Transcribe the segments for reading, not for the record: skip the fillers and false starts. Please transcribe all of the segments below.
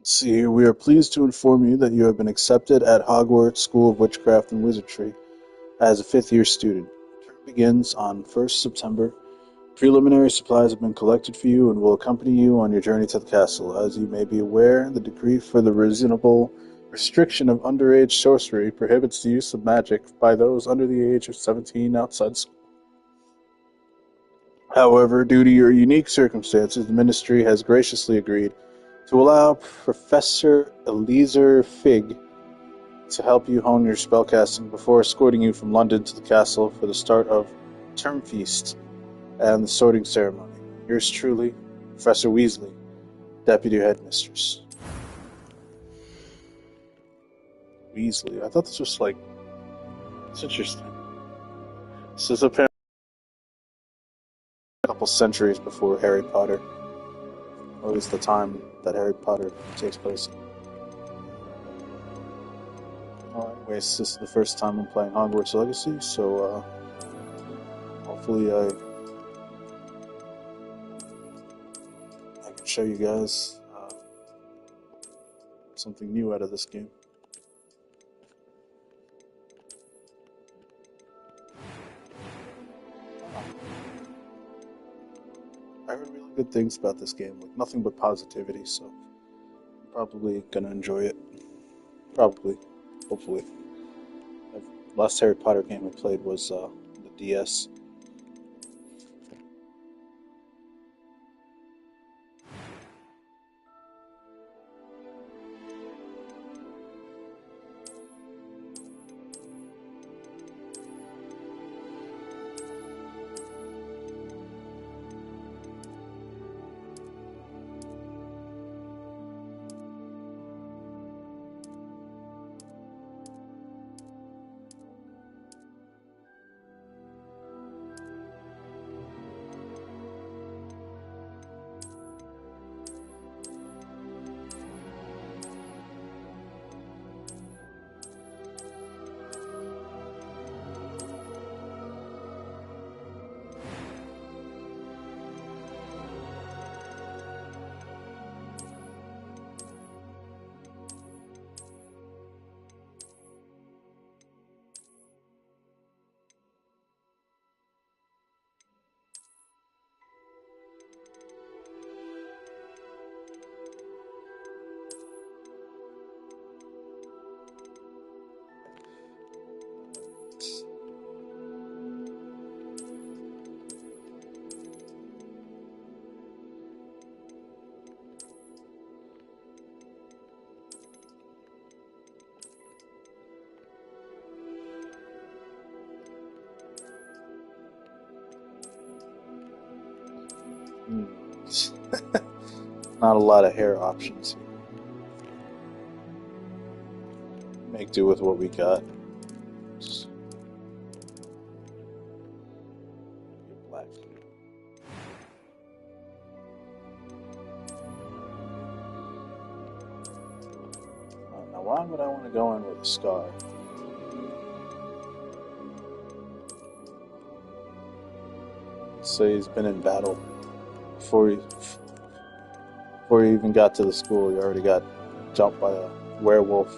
See here, we are pleased to inform you that you have been accepted at Hogwarts School of Witchcraft and Wizardry as a fifth-year student. Term begins on 1st September. Preliminary supplies have been collected for you and will accompany you on your journey to the castle. As you may be aware, the decree for the reasonable restriction of underage sorcery prohibits the use of magic by those under the age of 17 outside school. However, due to your unique circumstances, the Ministry has graciously agreed to allow Professor Eliezer Fig to help you hone your spellcasting before escorting you from London to the castle for the start of Term Feast and the sorting ceremony. Yours truly, Professor Weasley, Deputy Headmistress. Weasley. I thought this was like... It's interesting. This is apparently a couple centuries before Harry Potter. Or at least the time that Harry Potter takes place. Anyways, this is the first time I'm playing Hogwarts Legacy, so hopefully I can show you guys something new out of this game. I heard really good things about this game, like nothing but positivity, so I'm probably gonna enjoy it. Probably. Hopefully. The last Harry Potter game I played was the DS. Not a lot of hair options. Make do with what we got. Just black. Now, why would I want to go in with a scar? So he's been in battle before he even got to the school. He already got jumped by a werewolf.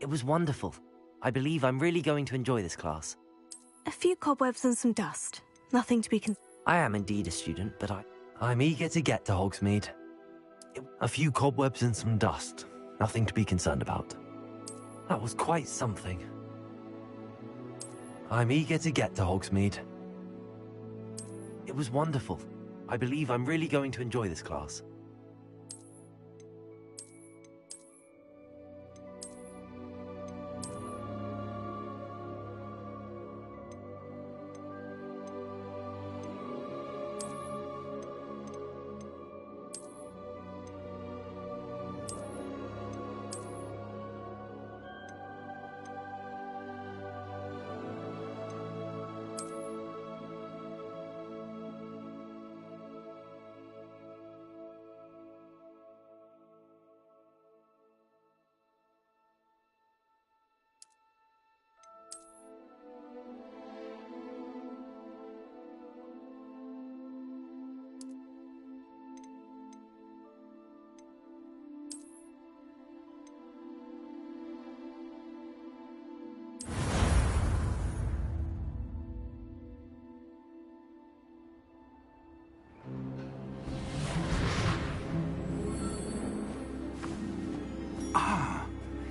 It was wonderful. I believe I'm really going to enjoy this class. A few cobwebs and some dust. Nothing to be I am indeed a student, but I'm eager to get to Hogsmeade. A few cobwebs and some dust. Nothing to be concerned about. That was quite something. I'm eager to get to Hogsmeade. It was wonderful. I believe I'm really going to enjoy this class.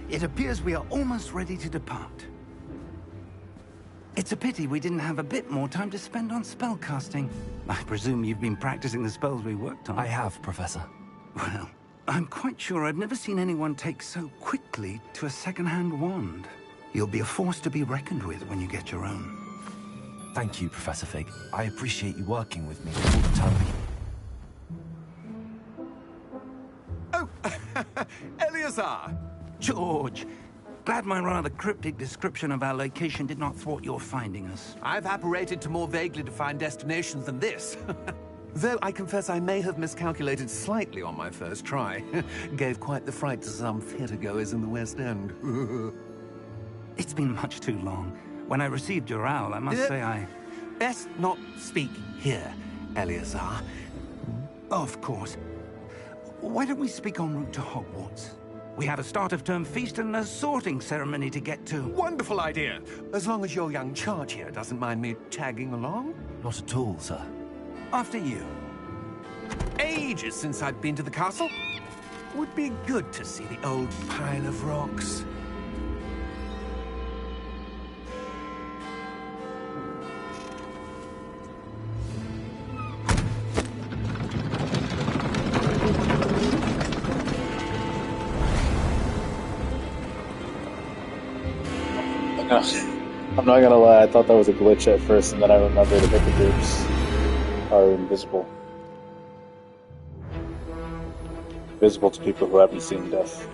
It appears we are almost ready to depart. It's a pity we didn't have a bit more time to spend on spellcasting. I presume you've been practicing the spells we worked on. I have, Professor. Well, I'm quite sure I've never seen anyone take so quickly to a second-hand wand. You'll be a force to be reckoned with when you get your own. Thank you, Professor Fig. I appreciate you working with me all the time. Oh, Eleazar! George, glad my rather cryptic description of our location did not thwart your finding us. I've apparated to more vaguely defined destinations than this. Though I confess I may have miscalculated slightly on my first try. Gave quite the fright to some theatre-goers in the West End. It's been much too long. When I received your owl, I must say I... Best not speak here, Eleazar. Of course. Why don't we speak en route to Hogwarts? We have a start-of-term feast and a sorting ceremony to get to. Wonderful idea! As long as your young charge here doesn't mind me tagging along. Not at all, sir. After you. Ages since I've been to the castle. Would be good to see the old pile of rocks. I'm not gonna lie, I thought that was a glitch at first, and then I remembered that the groups are invisible. Visible to people who haven't seen death.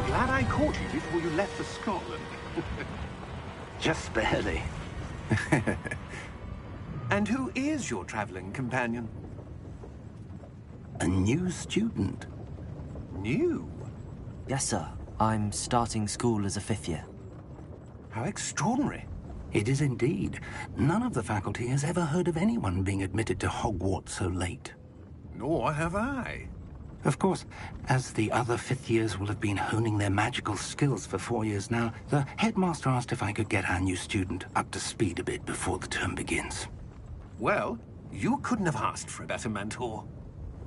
Glad I caught you before you left for Scotland. Just barely. And who is your traveling companion? A new student. New? Yes, sir. I'm starting school as a 5th year. How extraordinary. It is indeed. None of the faculty has ever heard of anyone being admitted to Hogwarts so late. Nor have I. Of course, as the other 5th years will have been honing their magical skills for 4 years now, the headmaster asked if I could get our new student up to speed a bit before the term begins. Well, you couldn't have asked for a better mentor.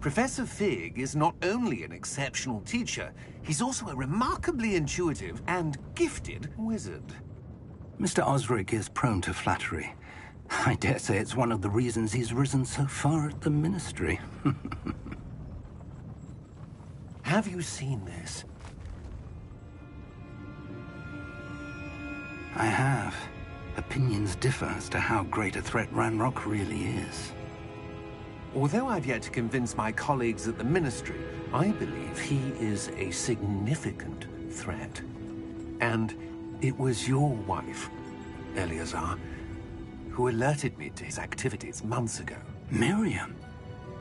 Professor Fig is not only an exceptional teacher, he's also a remarkably intuitive and gifted wizard. Mr. Osric is prone to flattery. I dare say it's one of the reasons he's risen so far at the Ministry. Have you seen this? I have. Opinions differ as to how great a threat Ranrock really is. Although I've yet to convince my colleagues at the Ministry, I believe he is a significant threat. And it was your wife, Eleazar, who alerted me to his activities months ago. Miriam?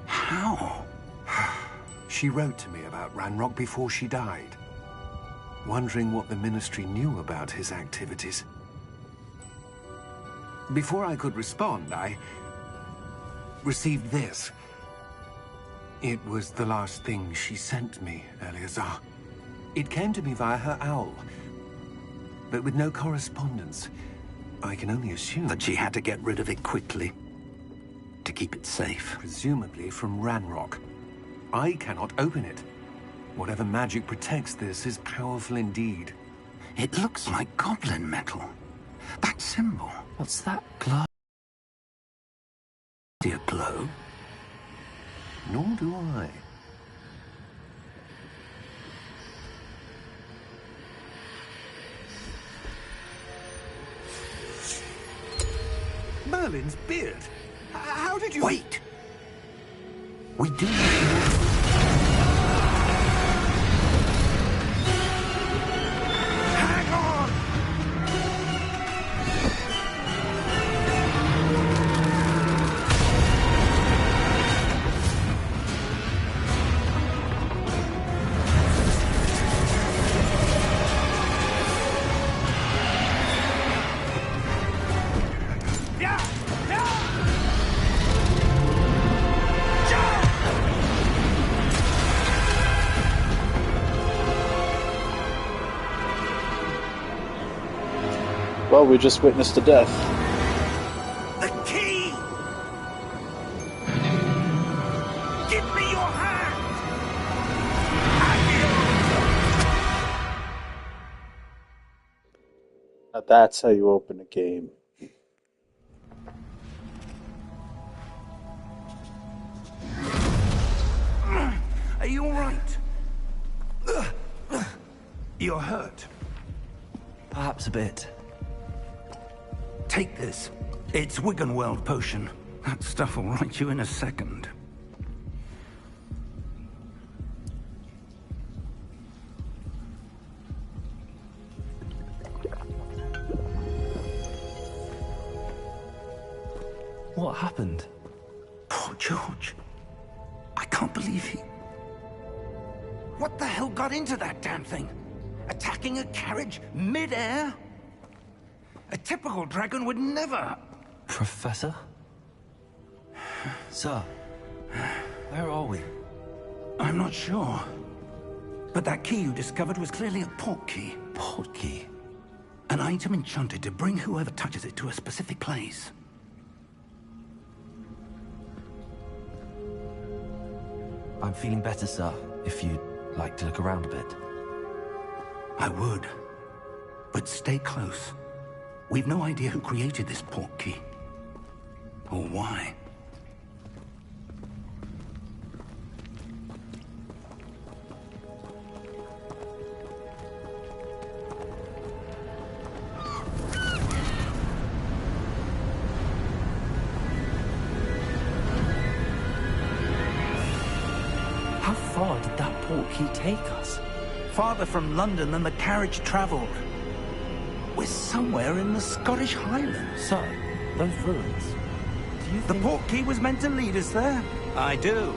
How? She wrote to me about Ranrock before she died, wondering what the Ministry knew about his activities. Before I could respond, I received this. It was the last thing she sent me, Eleazar. It came to me via her owl, but with no correspondence. I can only assume That she had to get rid of it quickly, to keep it safe. presumably from Ranrock. I cannot open it. Whatever magic protects this is powerful indeed. It looks like goblin metal. That symbol. What's that glow? See a glow? Nor do I. Merlin's beard. How did you... Wait! We do need to... Hang on! Well, we just witnessed a death. The key! Give me your hand! Now that's how you open a game. Are you all right? You're hurt. Perhaps a bit. Take this. It's Wiggenweld potion. That stuff will right you in a second. What happened? Poor George. I can't believe he... What the hell got into that damn thing? Attacking a carriage mid-air? A typical dragon would never... Professor? Sir, where are we? I'm not sure. But that key you discovered was clearly a port key. Port key? An item enchanted to bring whoever touches it to a specific place. I'm feeling better, sir, if you'd like to look around a bit. I would. But stay close. We've no idea who created this port key. Or why. How far did that port key take us? Farther from London than the carriage traveled. We're somewhere in the Scottish Highlands. Sir, those ruins. Do you The think... port key was meant to lead us there? I do.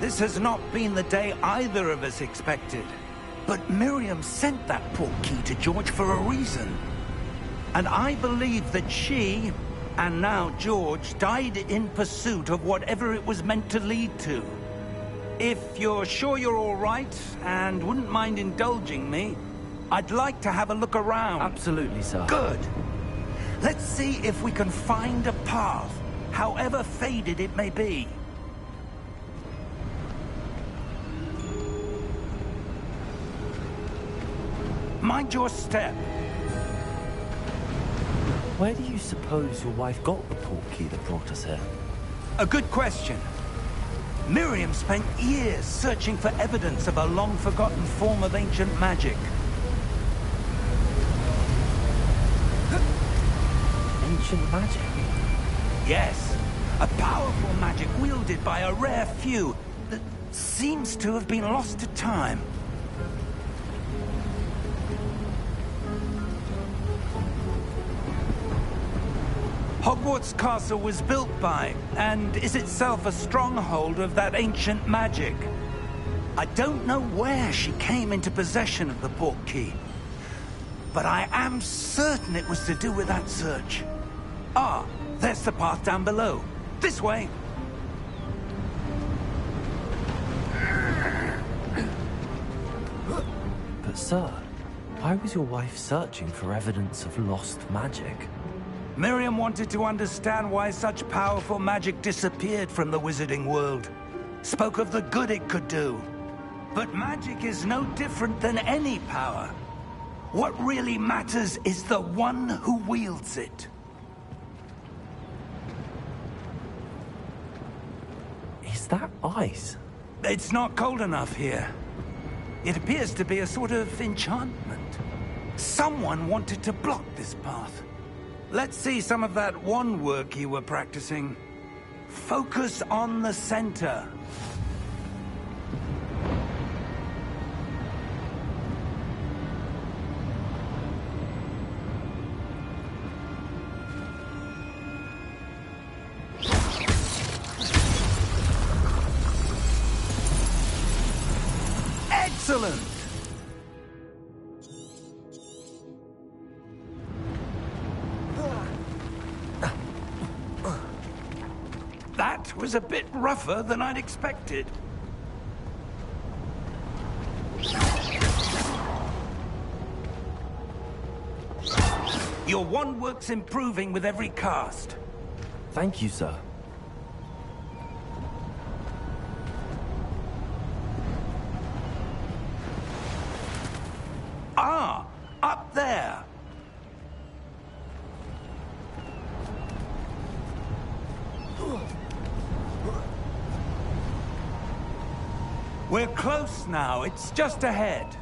This has not been the day either of us expected. But Miriam sent that port key to George for a reason. And I believe that she, and now George, died in pursuit of whatever it was meant to lead to. If you're sure you're all right, and wouldn't mind indulging me, I'd like to have a look around. Absolutely, sir. Good. Let's see if we can find a path, however faded it may be. Mind your step. Where do you suppose your wife got the port key that brought us here? A good question. Miriam spent years searching for evidence of a long-forgotten form of ancient magic. Ancient magic? Yes, A powerful magic wielded by a rare few that seems to have been lost to time. Hogwarts Castle was built by, and is itself a stronghold of that ancient magic. I don't know where she came into possession of the portkey, but I am certain it was to do with that search. Ah, there's the path down below. This way! But sir, why was your wife searching for evidence of lost magic? Miriam wanted to understand why such powerful magic disappeared from the wizarding world. Spoke of the good it could do. But magic is no different than any power. What really matters is the one who wields it. Is that ice? It's not cold enough here. It appears to be a sort of enchantment. Someone wanted to block this path. Let's see some of that wand work you were practicing. Focus on the center. Excellent! That was a bit rougher than I'd expected. Your wand work's improving with every cast. Thank you, sir. Ah, up there. We're close now. It's just ahead.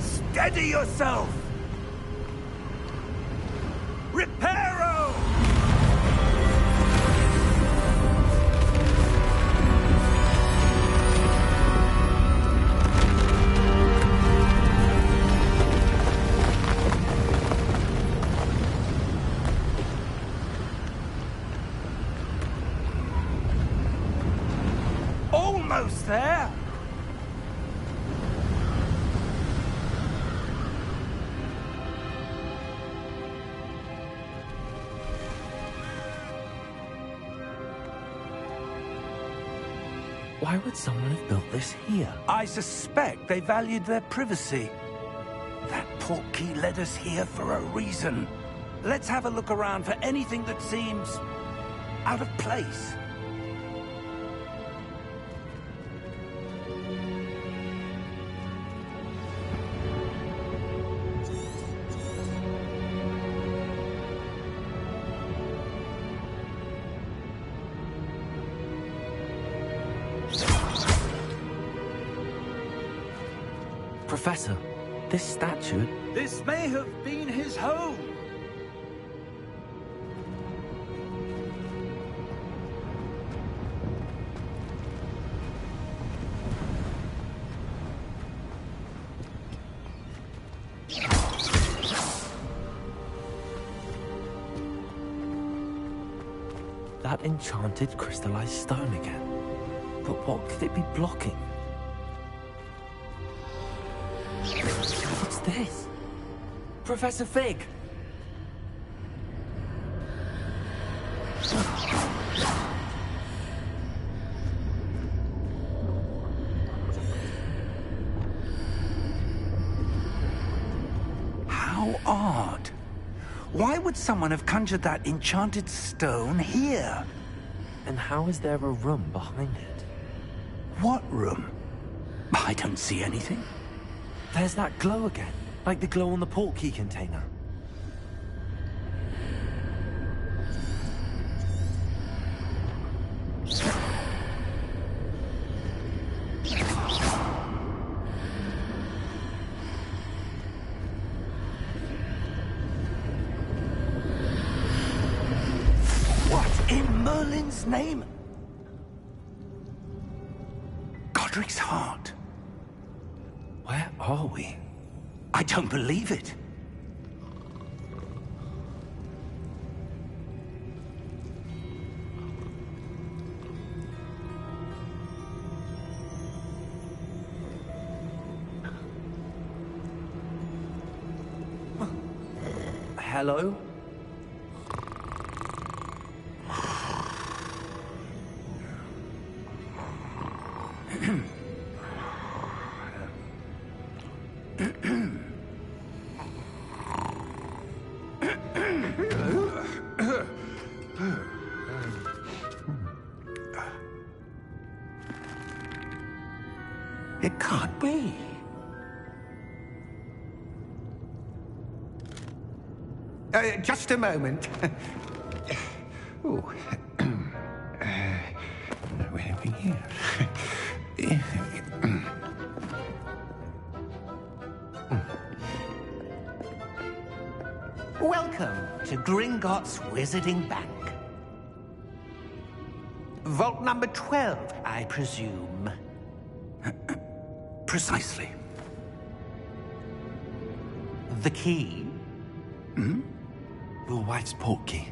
Steady yourself! Reparo! Almost there! Why would someone have built this here? I suspect they valued their privacy. That portkey led us here for a reason. Let's have a look around for anything that seems out of place. Professor, this statue... This may have been his home. That enchanted crystallized stone again. But what could it be blocking? What's this? Professor Fig! How odd. Why would someone have conjured that enchanted stone here? And how is there a room behind it? What room? I don't see anything. There's that glow again, like the glow on the portkey container. Merlin's name? Godric's heart. Where are we? I don't believe it. Hello? It can't be. Just a moment. Oh. Where are we here? Welcome to Gringotts Wizarding Bank. Vault number 12, I presume. Precisely. The key? Hmm? Your wife's portkey.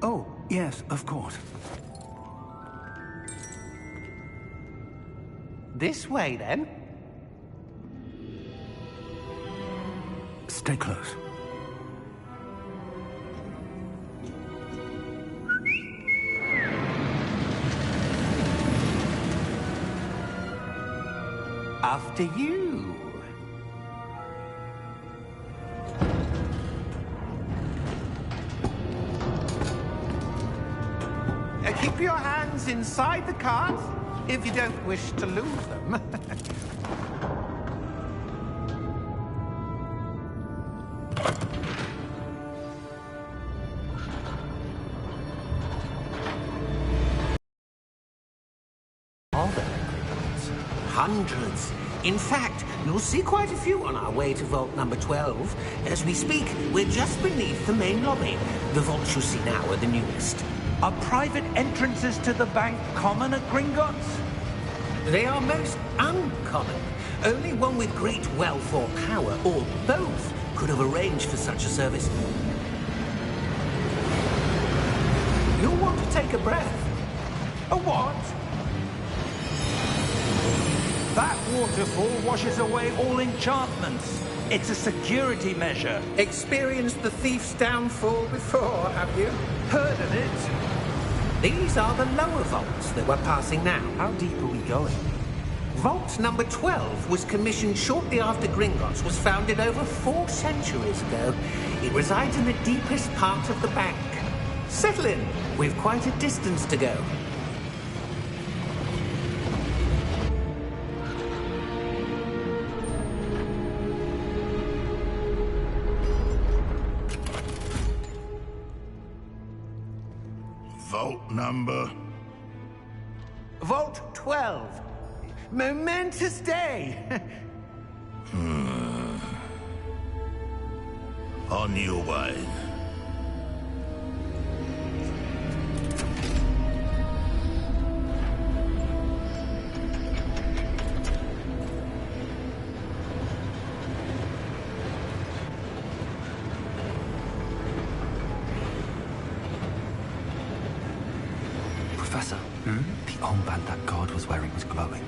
Oh, yes, of course. This way, then. Stay close. After you. Keep your hands inside the cart if you don't wish to lose them. Are there hundreds? In fact, you'll see quite a few on our way to vault number 12. As we speak, we're just beneath the main lobby. The vaults you see now are the newest. Are private entrances to the bank common at Gringotts? They are most uncommon. Only one with great wealth or power, or both, could have arranged for such a service. You'll want to take a breath. A what? That waterfall washes away all enchantments. It's a security measure. Experienced the thief's downfall before, have you? Heard of it? These are the lower vaults that we're passing now. How deep are we going? Vault number 12 was commissioned shortly after Gringotts was founded over 4 centuries ago. It resides in the deepest part of the bank. Settle in. We've quite a distance to go. Vault number? Vault 12. Momentous day. On your way. Professor, the armband that guard was wearing was glowing.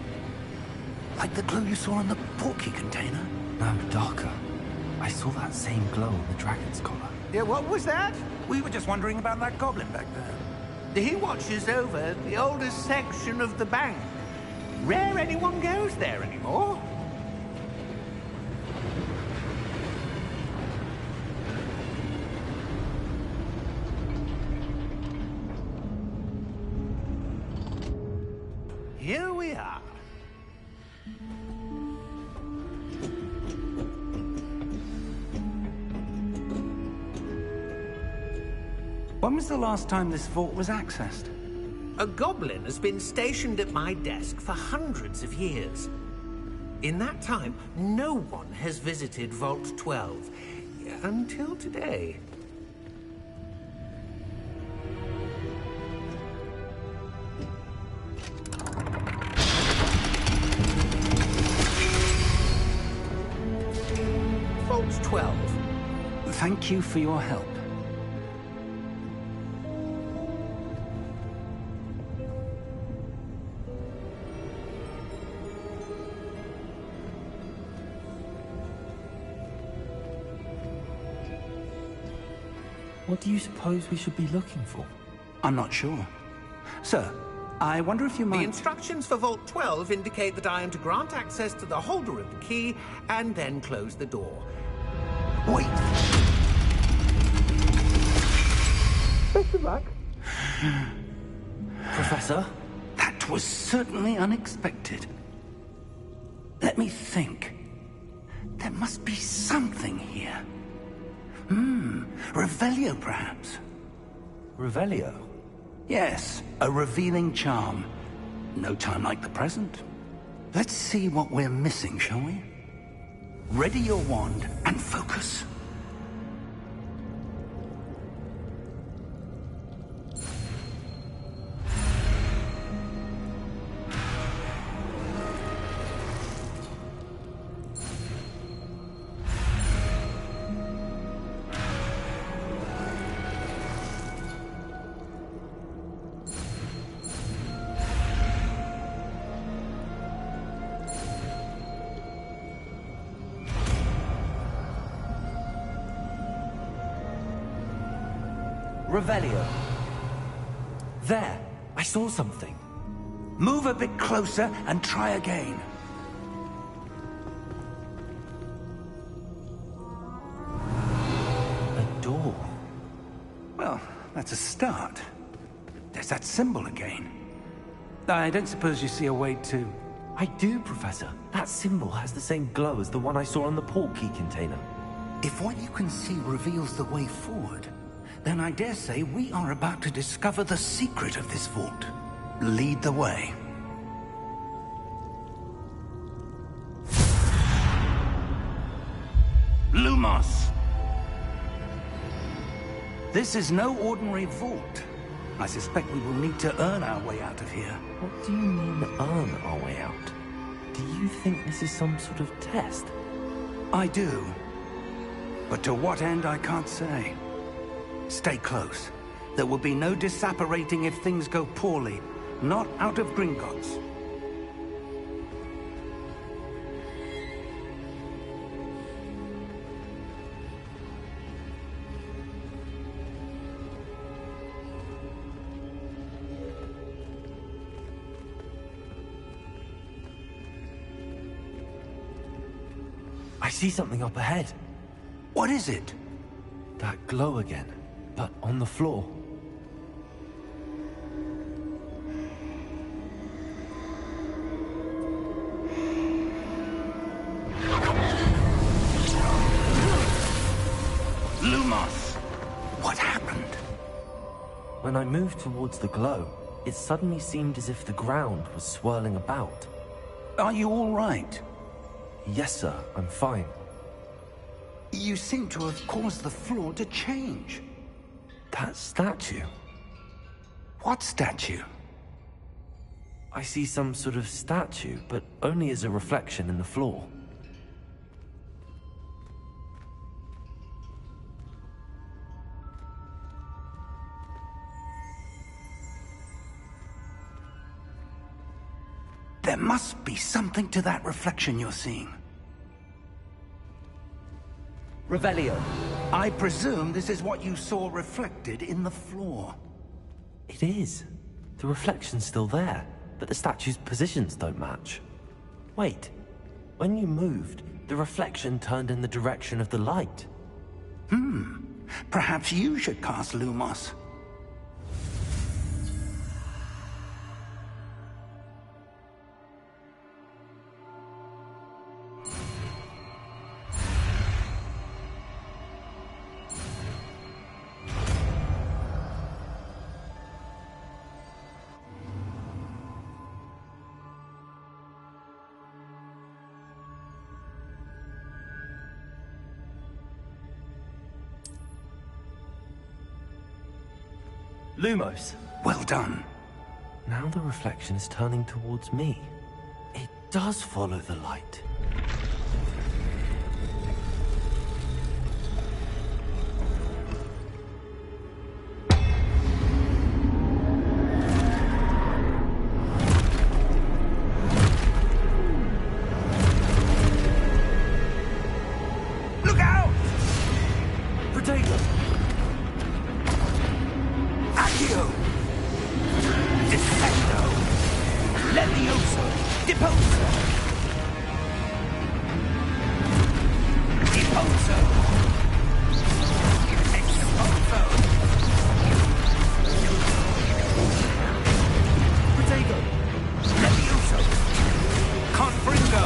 Like the glow you saw in the portkey container? No, darker. I saw that same glow on the dragon's collar. Yeah, what was that? We were just wondering about that goblin back there. He watches over the oldest section of the bank. Rare anyone goes there anymore. Here we are. When was the last time this vault was accessed? A goblin has been stationed at my desk for hundreds of years. In that time, no one has visited Vault 12. Until today. 12. Thank you for your help. What do you suppose we should be looking for? I'm not sure. Sir, I wonder if you might... The instructions for Vault 12 indicate that I am to grant access to the holder of the key and then close the door. Wait! Best of luck. Professor? That was certainly unexpected. Let me think. There must be something here. Revelio, perhaps? Revelio? Yes, a revealing charm. No time like the present. Let's see what we're missing, shall we? Ready your wand and focus. Revelio. There, I saw something. Move a bit closer and try again. A door. Well, that's a start. There's that symbol again. I don't suppose you see a way to... I do, Professor. That symbol has the same glow as the one I saw on the portkey container. If what you can see reveals the way forward, then I dare say we are about to discover the secret of this vault. Lead the way. Lumos! This is no ordinary vault. I suspect we will need to earn our way out of here. What do you mean, earn our way out? Do you think this is some sort of test? I do. But to what end, I can't say. Stay close. There will be no disapparating if things go poorly. Not out of Gringotts. I see something up ahead. What is it? That glow again, but on the floor. Lumos! What happened? When I moved towards the glow, it suddenly seemed as if the ground was swirling about. Are you all right? Yes, sir, I'm fine. You seem to have caused the floor to change. That statue. What statue? I see some sort of statue, but only as a reflection in the floor. There must be something to that reflection you're seeing. Revelio. I presume this is what you saw reflected in the floor. It is. The reflection's still there, but the statue's positions don't match. Wait. When you moved, the reflection turned in the direction of the light. Perhaps you should cast Lumos. Lumos. Well done. Now the reflection is turning towards me. It does follow the light. Protego! Defendo! Levioso! Deposo! Deposo! Exposo! Protego! Levioso! Confringo!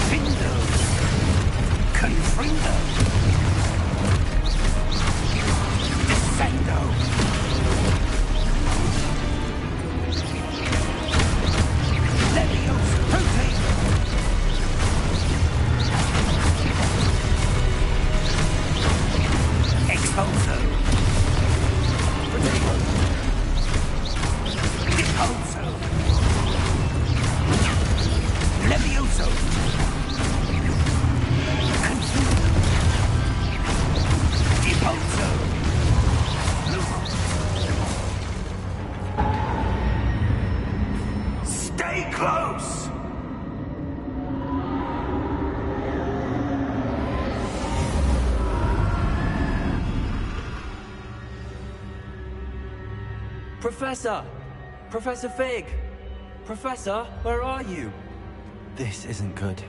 Findo! Confringo! Descendo! Levioso! Protego! Exposo! Protego! Deposo! Levioso! Confuso! Deposo! Stay close! Professor! Professor Fig! Professor, where are you? This isn't good.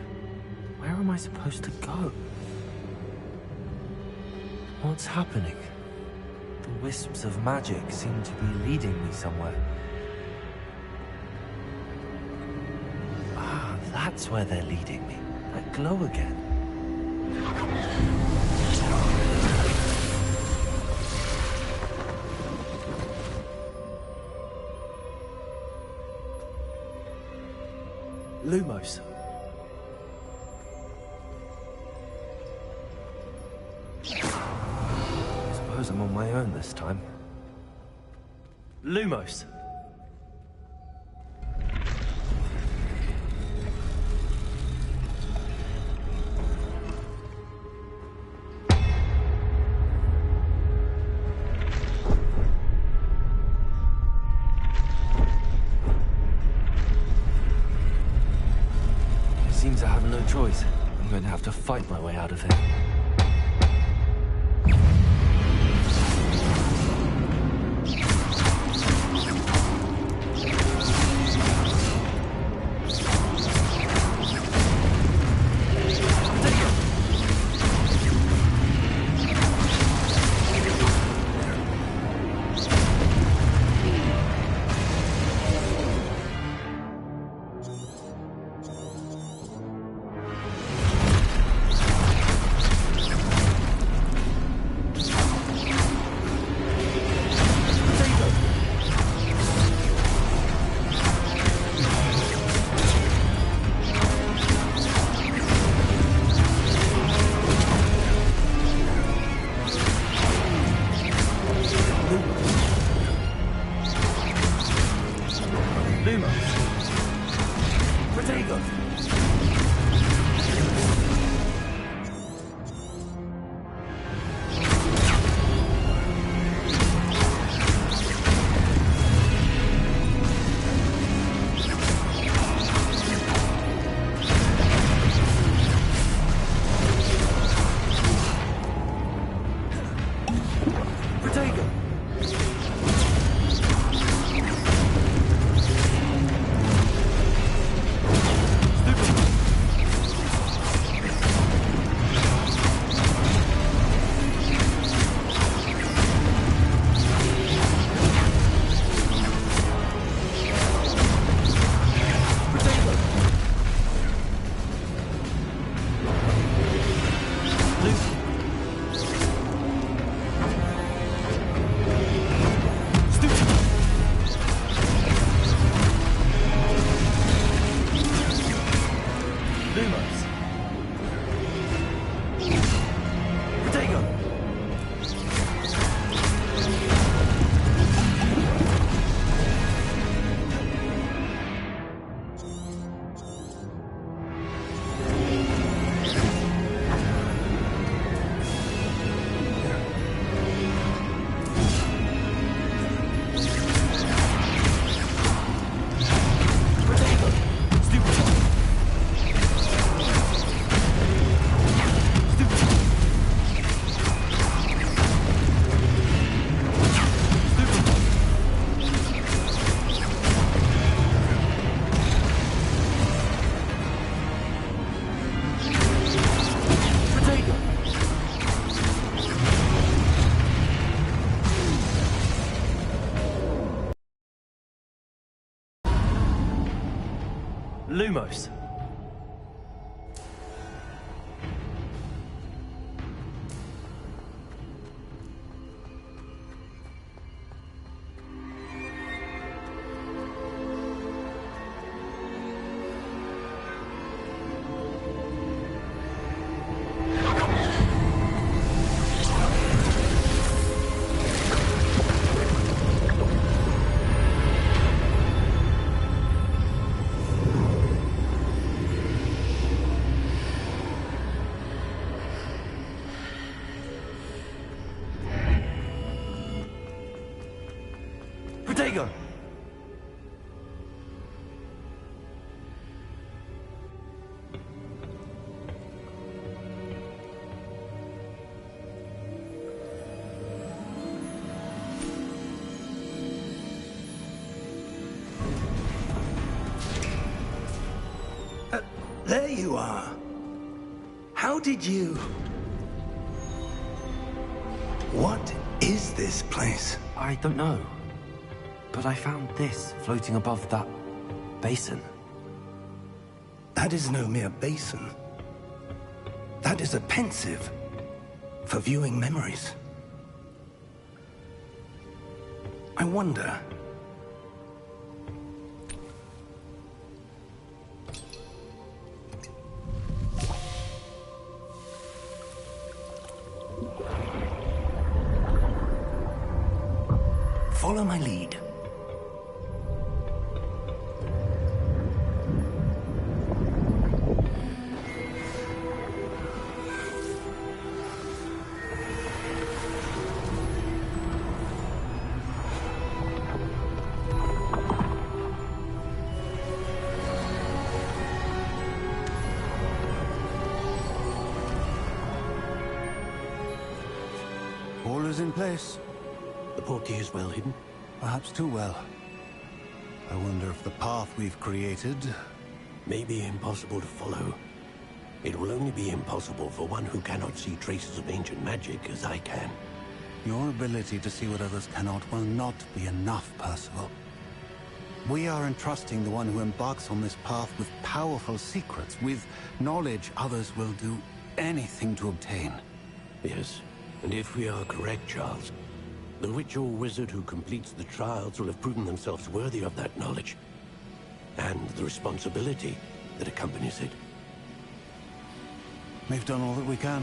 Where am I supposed to go? What's happening? The wisps of magic seem to be leading me somewhere. Ah, that's where they're leading me. That glow again. Lumos. I suppose I'm on my own this time. Lumos. Seems I have no choice. I'm going to have to fight my way out of here. Lumos. Protego! There you are. How did you... What is this place? I don't know. But I found this floating above that basin. That is no mere basin. That is a pensive for viewing memories. I wonder... Follow my lead. All is in place. The portkey is well hidden. Perhaps too well. I wonder if the path we've created... May be impossible to follow. It will only be impossible for one who cannot see traces of ancient magic as I can. Your ability to see what others cannot will not be enough, Percival. We are entrusting the one who embarks on this path with powerful secrets, with knowledge others will do anything to obtain. Yes, and if we are correct, Charles, the witch or wizard who completes the trials will have proven themselves worthy of that knowledge, and the responsibility that accompanies it. We've done all that we can.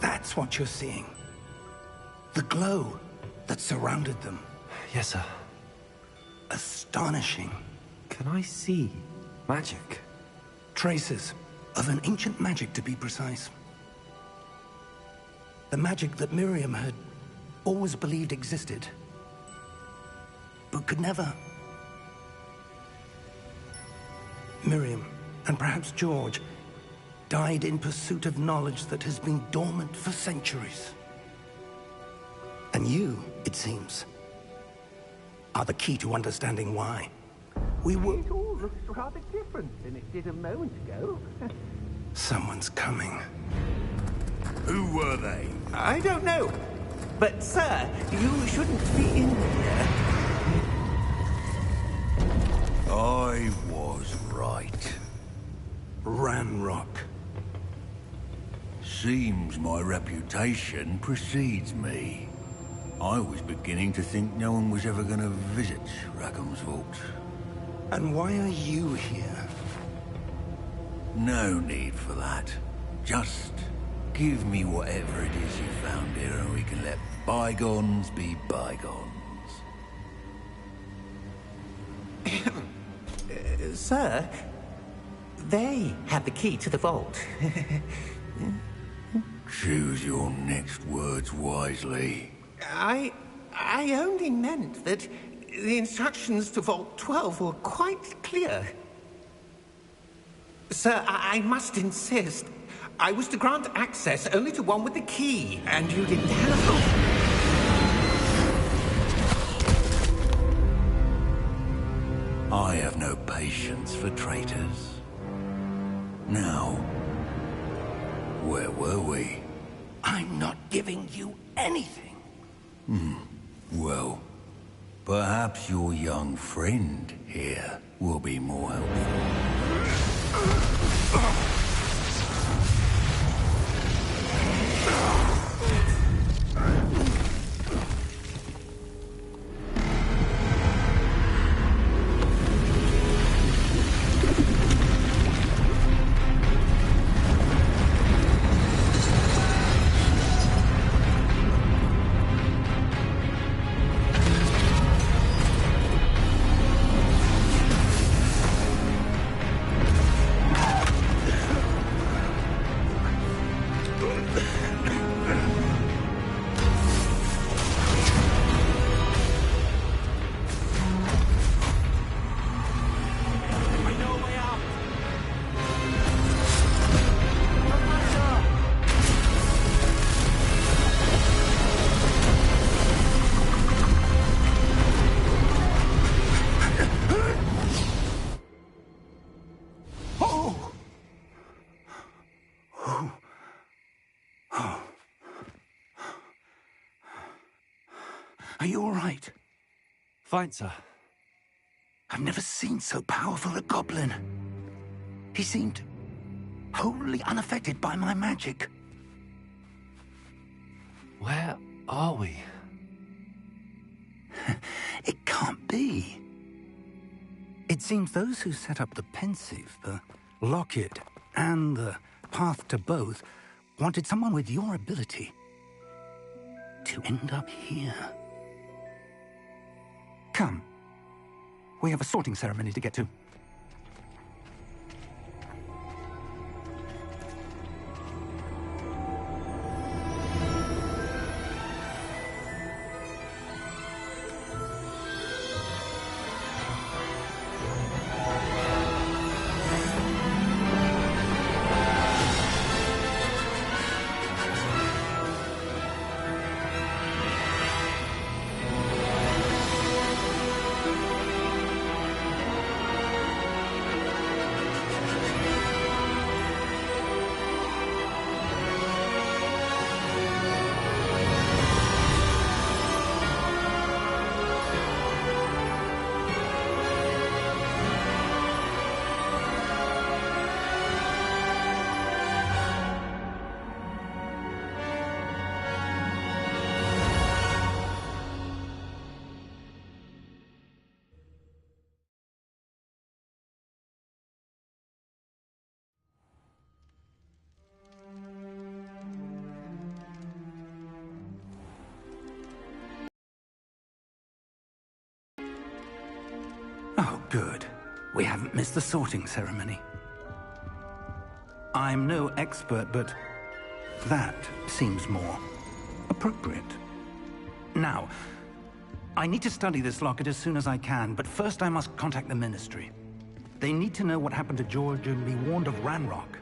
That's what you're seeing. The glow that surrounded them. Yes, sir. Astonishing. Can I see magic? Traces of an ancient magic, to be precise. The magic that Miriam had always believed existed, but could never. Miriam, and perhaps George, died in pursuit of knowledge that has been dormant for centuries. And you, it seems, are the key to understanding why. We will... It all looks rather different than it did a moment ago. Someone's coming. Who were they? I don't know. But, sir, you shouldn't be in here. I was right. Ranrock. Seems my reputation precedes me. I was beginning to think no one was ever going to visit Rackham's Vault. And why are you here? No need for that. Just give me whatever it is you found here and we can let bygones be bygones. Sir, they have the key to the vault. Choose your next words wisely. I only meant that the instructions to Vault 12 were quite clear. Sir, I must insist. I was to grant access only to one with the key, and you didn't have... I have no patience for traitors. Now, Where were we? I'm not giving you anything. Well, perhaps your young friend here will be more helpful. Are you all right? Fine, sir. I've never seen so powerful a goblin. He seemed wholly unaffected by my magic. Where are we? It can't be. It seems those who set up the pensive, the locket, and the path to both wanted someone with your ability to end up here. Come. We have a sorting ceremony to get to. Oh, good. We haven't missed the sorting ceremony. I'm no expert, but that seems more appropriate. Now, I need to study this locket as soon as I can, but first I must contact the Ministry. They need to know what happened to George and be warned of Ranrock.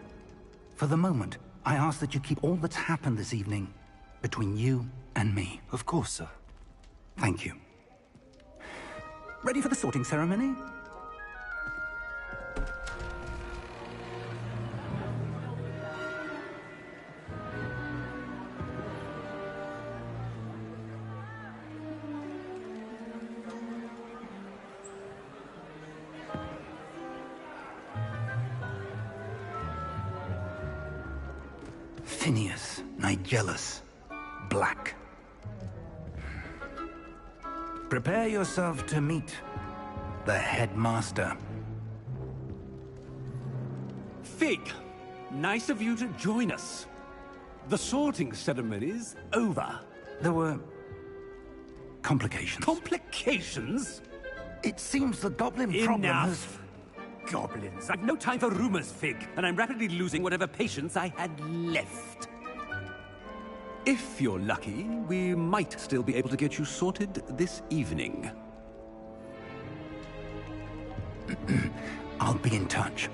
For the moment, I ask that you keep all that's happened this evening between you and me. Of course, sir. Thank you. Ready for the sorting ceremony? Phineas, Nigellus, Black. Prepare yourself to meet the headmaster. Fig, nice of you to join us. The sorting ceremony's over. There were complications. Complications? It seems the goblin problem has... Enough! Goblins. I've no time for rumors, Fig, and I'm rapidly losing whatever patience I had left. If you're lucky, we might still be able to get you sorted this evening. I'll be in touch.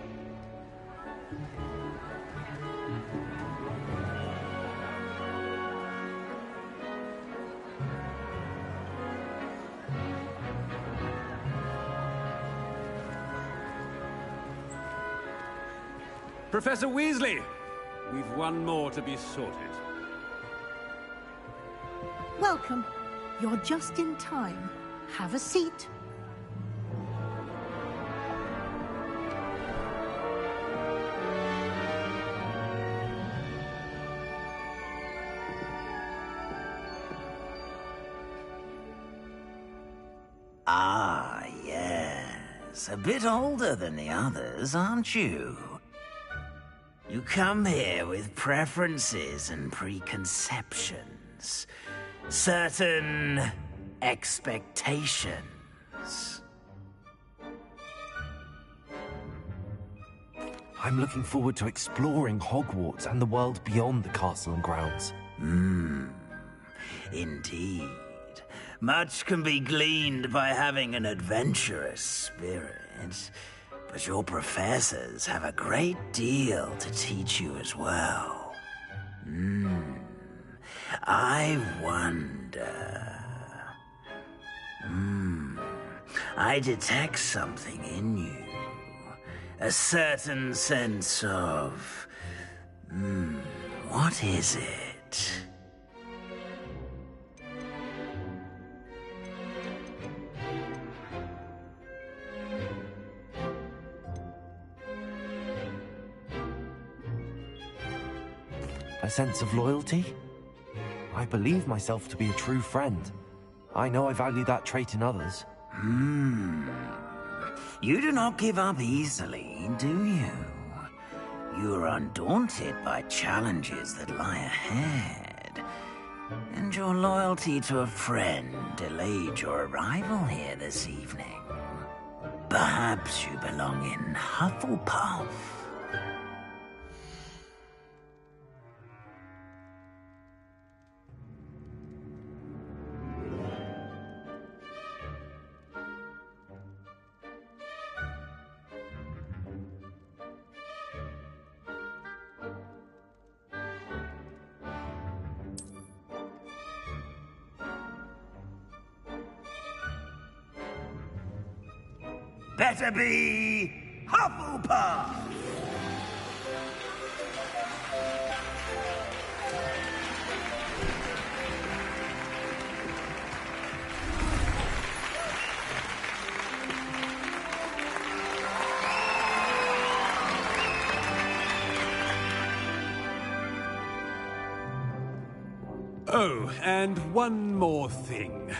Professor Weasley, We've one more to be sorted. Welcome. You're just in time. Have a seat. Ah, yes. A bit older than the others, aren't you? You come here with preferences and preconceptions. Certain expectations. I'm looking forward to exploring Hogwarts and the world beyond the castle and grounds. Indeed. Much can be gleaned by having an adventurous spirit, but your professors have a great deal to teach you as well. I wonder... I detect something in you. A certain sense of... what is it? A sense of loyalty? I believe myself to be a true friend. I know I value that trait in others. You do not give up easily, do you? You are undaunted by challenges that lie ahead. And your loyalty to a friend delayed your arrival here this evening. Perhaps you belong in Hufflepuff. Better be Hufflepuff! Oh, and one more thing.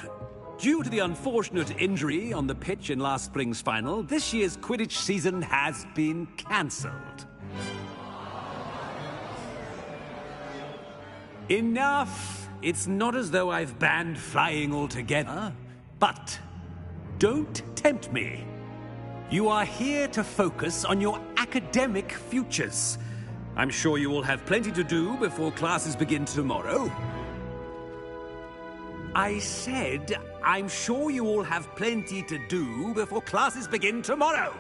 Due to the unfortunate injury on the pitch in last spring's final, this year's Quidditch season has been cancelled. Enough! It's not as though I've banned flying altogether. But don't tempt me. You are here to focus on your academic futures. I'm sure you will have plenty to do before classes begin tomorrow. I said, I'm sure you all have plenty to do before classes begin tomorrow.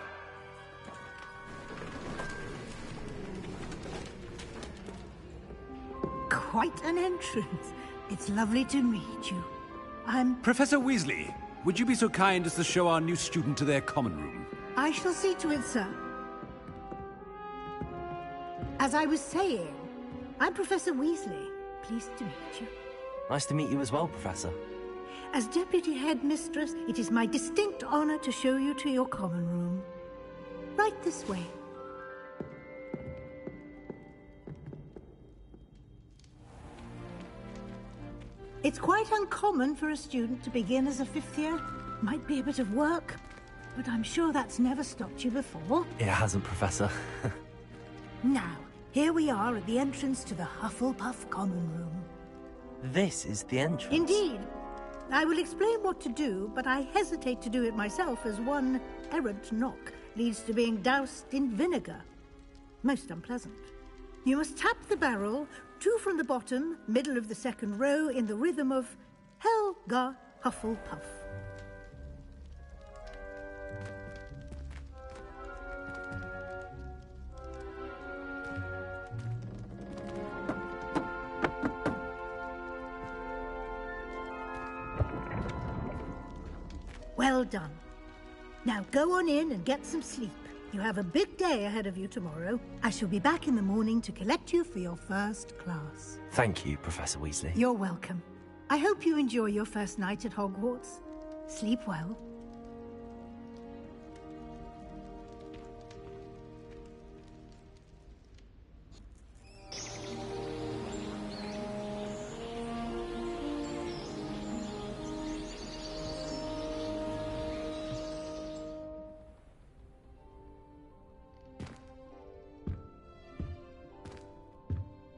Quite an entrance. It's lovely to meet you. Professor Weasley, would you be so kind as to show our new student to their common room? I shall see to it, sir. As I was saying, I'm Professor Weasley. Pleased to meet you. Nice to meet you as well, Professor. As Deputy Headmistress, it is my distinct honor to show you to your common room. Right this way. It's quite uncommon for a student to begin as a fifth year. Might be a bit of work, but I'm sure that's never stopped you before. It hasn't, Professor. Now, here we are at the entrance to the Hufflepuff common room. This is the entrance? Indeed. I will explain what to do, but I hesitate to do it myself as one errant knock leads to being doused in vinegar. Most unpleasant. You must tap the barrel, 2 from the bottom, middle of the second row, in the rhythm of Helga Hufflepuff. Well done. Now go on in and get some sleep. You have a big day ahead of you tomorrow. I shall be back in the morning to collect you for your first class. Thank you, Professor Weasley. You're welcome. I hope you enjoy your first night at Hogwarts. Sleep well.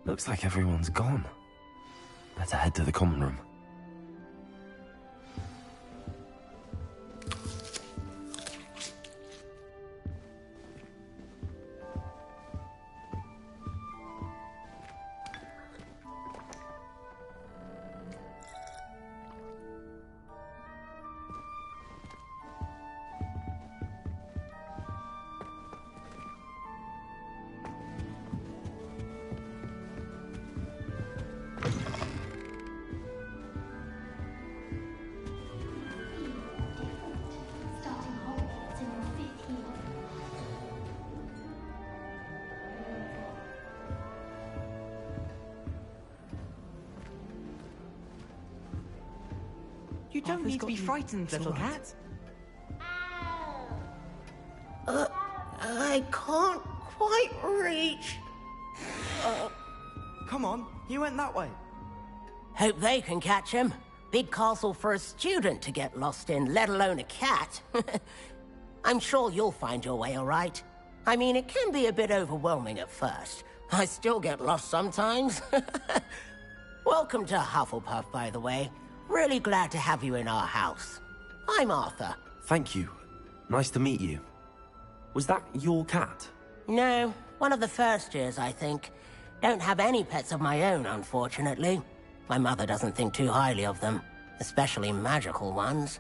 Looks like everyone's gone. Better head to the common room. You don't need to be frightened, little cat. I can't quite reach. Come on, he went that way. Hope they can catch him. Big castle for a student to get lost in, let alone a cat. I'm sure you'll find your way all right. I mean, it can be a bit overwhelming at first. I still get lost sometimes. Welcome to Hufflepuff, by the way. Really glad to have you in our house. I'm Arthur. Thank you. Nice to meet you. Was that your cat? No, one of the first years, I think. Don't have any pets of my own, unfortunately. My mother doesn't think too highly of them, especially magical ones.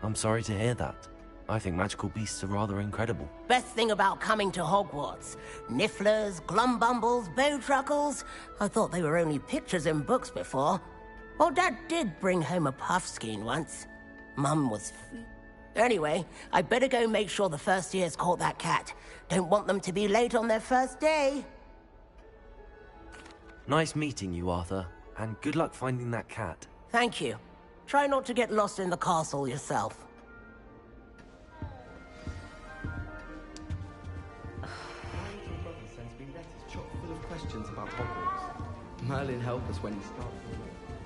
I'm sorry to hear that. I think magical beasts are rather incredible. Best thing about coming to Hogwarts. Nifflers, glumbumbles, bowtruckles. I thought they were only pictures in books before. Well, Dad did bring home a puffskein once. Mum was... Anyway, I better go make sure the first years caught that cat. Don't want them to be late on their first day. Nice meeting you, Arthur. And good luck finding that cat. Thank you. Try not to get lost in the castle yourself. Questions about Hogwarts. Merlin helped us when he started.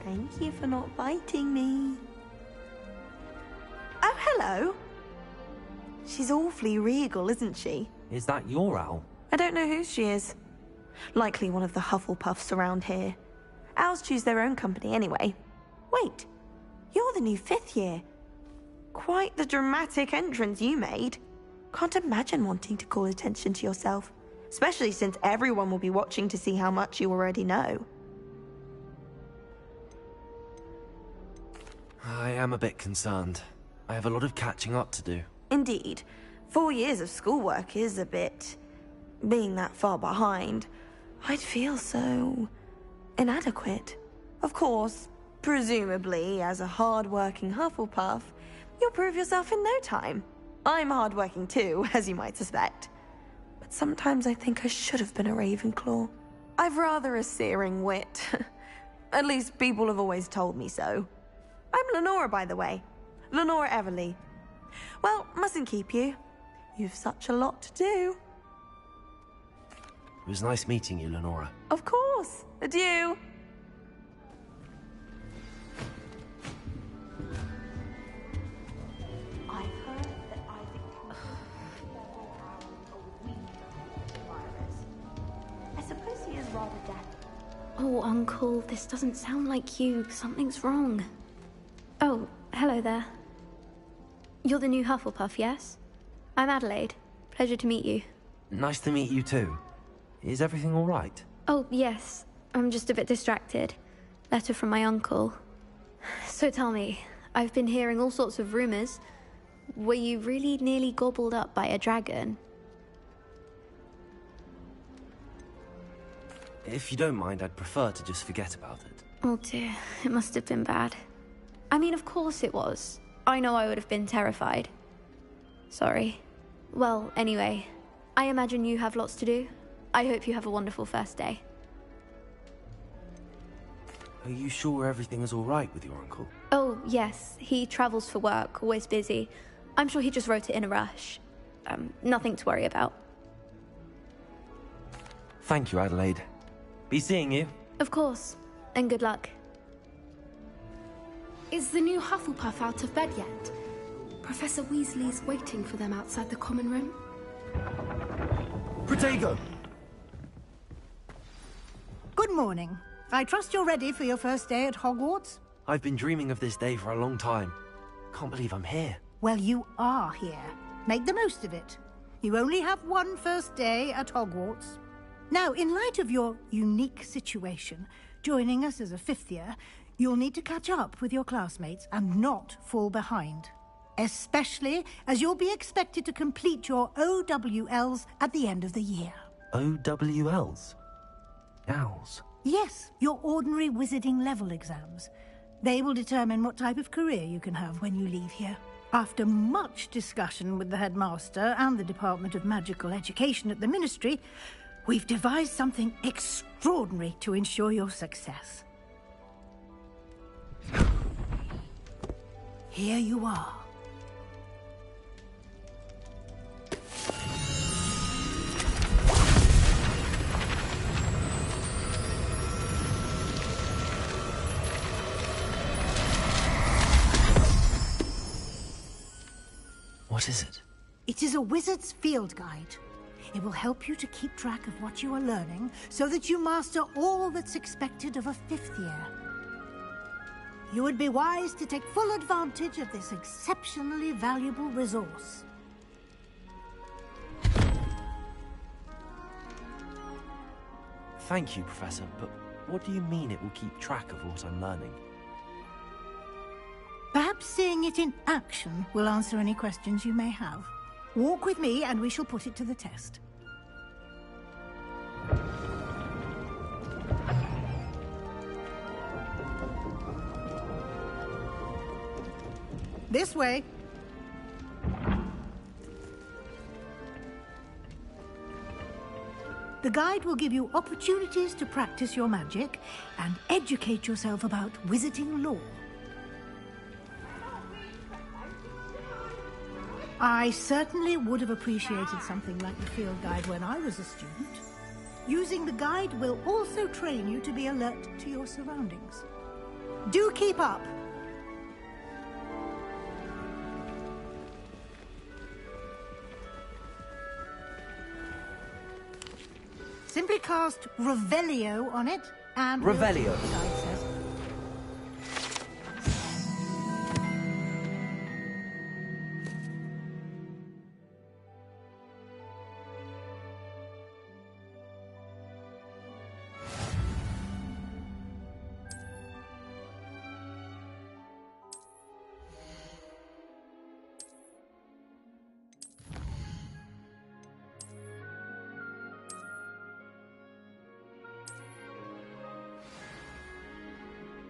Thank you for not biting me. Oh, hello. She's awfully regal, isn't she? Is that your owl? I don't know who she is. Likely one of the Hufflepuffs around here. Owls choose their own company anyway. Wait, you're the new 5th year. Quite the dramatic entrance you made. Can't imagine wanting to call attention to yourself. Especially since everyone will be watching to see how much you already know. I am a bit concerned. I have a lot of catching up to do. Indeed. 4 years of schoolwork is a bit... being that far behind. I'd feel so... inadequate. Of course, presumably, as a hard-working Hufflepuff, you'll prove yourself in no time. I'm hard-working too, as you might suspect. But sometimes I think I should have been a Ravenclaw. I've rather a searing wit. At least people have always told me so. I'm Lenora, by the way. Lenora Everly. Well, mustn't keep you. You've such a lot to do. It was nice meeting you, Lenora. Of course. Adieu. Oh, Uncle, this doesn't sound like you. Something's wrong. Oh, hello there. You're the new Hufflepuff, yes? I'm Adelaide. Pleasure to meet you. Nice to meet you too. Is everything all right? Oh, yes. I'm just a bit distracted. Letter from my uncle. So tell me, I've been hearing all sorts of rumors. Were you really nearly gobbled up by a dragon? If you don't mind, I'd prefer to just forget about it. Oh dear, it must have been bad. I mean, of course it was. I know I would have been terrified. Sorry. Well, anyway, I imagine you have lots to do. I hope you have a wonderful first day. Are you sure everything is all right with your uncle? Oh, yes. He travels for work, always busy. I'm sure he just wrote it in a rush. Nothing to worry about. Thank you, Adelaide. Be seeing you. Of course. And good luck. Is the new Hufflepuff out of bed yet? Professor Weasley's waiting for them outside the common room. Protego! Good morning. I trust you're ready for your first day at Hogwarts? I've been dreaming of this day for a long time. Can't believe I'm here. Well, you are here. Make the most of it. You only have one first day at Hogwarts. Now, in light of your unique situation, joining us as a fifth year, you'll need to catch up with your classmates and not fall behind. Especially as you'll be expected to complete your OWLs at the end of the year. OWLs? Owls? Yes, your ordinary wizarding level exams. They will determine what type of career you can have when you leave here. After much discussion with the headmaster and the Department of Magical Education at the Ministry, we've devised something extraordinary to ensure your success. Here you are. What is it? It is a wizard's field guide. It will help you to keep track of what you are learning so that you master all that's expected of a fifth year. You would be wise to take full advantage of this exceptionally valuable resource. Thank you, Professor, but what do you mean it will keep track of what I'm learning? Perhaps seeing it in action will answer any questions you may have. Walk with me and we shall put it to the test. This way. The guide will give you opportunities to practice your magic and educate yourself about wizarding lore. I certainly would have appreciated something like the field guide when I was a student. Using the guide will also train you to be alert to your surroundings. Do keep up! Simply cast Revelio on it, and... Revelio? The guide says.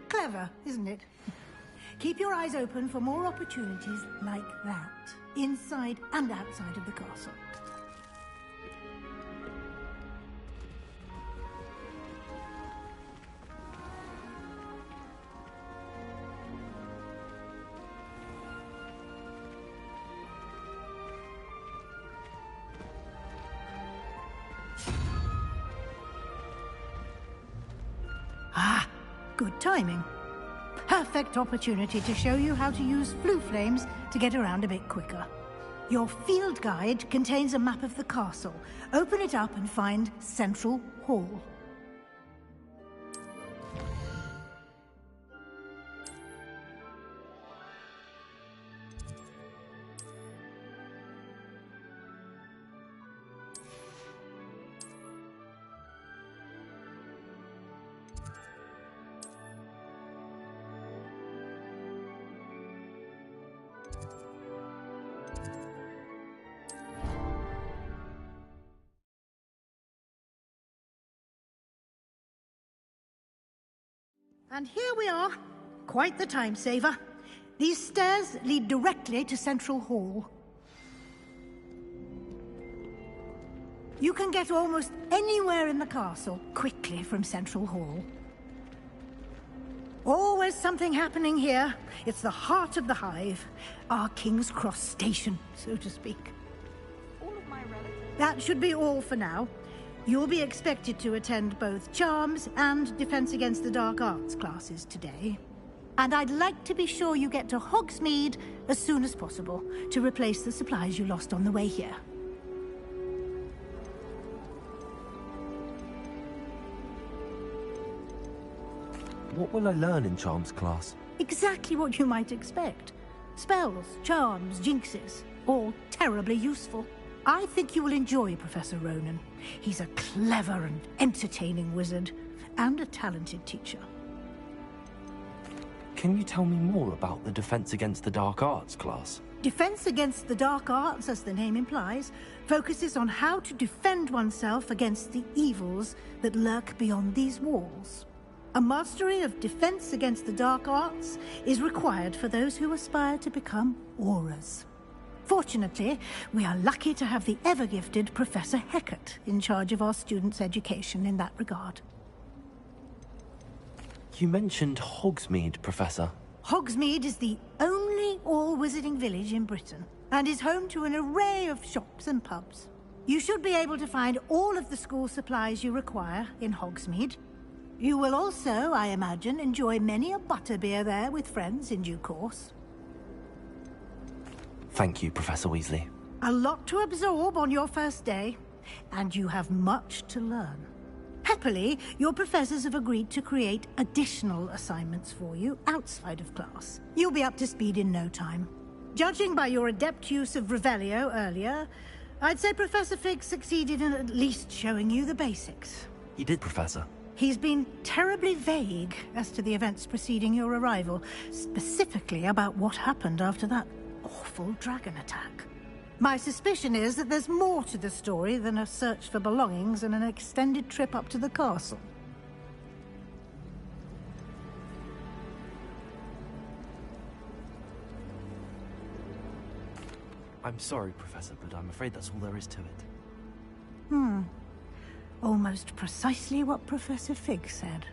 Clever, isn't it? Keep your eyes open for more opportunities like that, inside and outside of the castle. Ah, good timing. Perfect opportunity to show you how to use flue flames to get around a bit quicker. Your field guide contains a map of the castle. Open it up and find Central Hall. And here we are. Quite the time saver. These stairs lead directly to Central Hall. You can get almost anywhere in the castle quickly from Central Hall. Always something happening here. It's the heart of the Hive. Our King's Cross station, so to speak. That should be all for now. You'll be expected to attend both Charms and Defense Against the Dark Arts classes today. And I'd like to be sure you get to Hogsmeade as soon as possible to replace the supplies you lost on the way here. What will I learn in Charms class? Exactly what you might expect. Spells, charms, jinxes, all terribly useful. I think you will enjoy Professor Ronan. He's a clever and entertaining wizard, and a talented teacher. Can you tell me more about the Defense Against the Dark Arts class? Defense Against the Dark Arts, as the name implies, focuses on how to defend oneself against the evils that lurk beyond these walls. A mastery of Defense Against the Dark Arts is required for those who aspire to become Aurors. Fortunately, we are lucky to have the ever-gifted Professor Hecat in charge of our students' education in that regard. You mentioned Hogsmeade, Professor. Hogsmeade is the only all-wizarding village in Britain, and is home to an array of shops and pubs. You should be able to find all of the school supplies you require in Hogsmeade. You will also, I imagine, enjoy many a butterbeer there with friends in due course. Thank you, Professor Weasley. A lot to absorb on your first day, and you have much to learn. Happily, your professors have agreed to create additional assignments for you outside of class. You'll be up to speed in no time. Judging by your adept use of Revelio earlier, I'd say Professor Fig succeeded in at least showing you the basics. He did, Professor. He's been terribly vague as to the events preceding your arrival, specifically about what happened after that awful dragon attack. My suspicion is that there's more to the story than a search for belongings and an extended trip up to the castle. I'm sorry, Professor, but I'm afraid that's all there is to it. Almost precisely what Professor Fig said.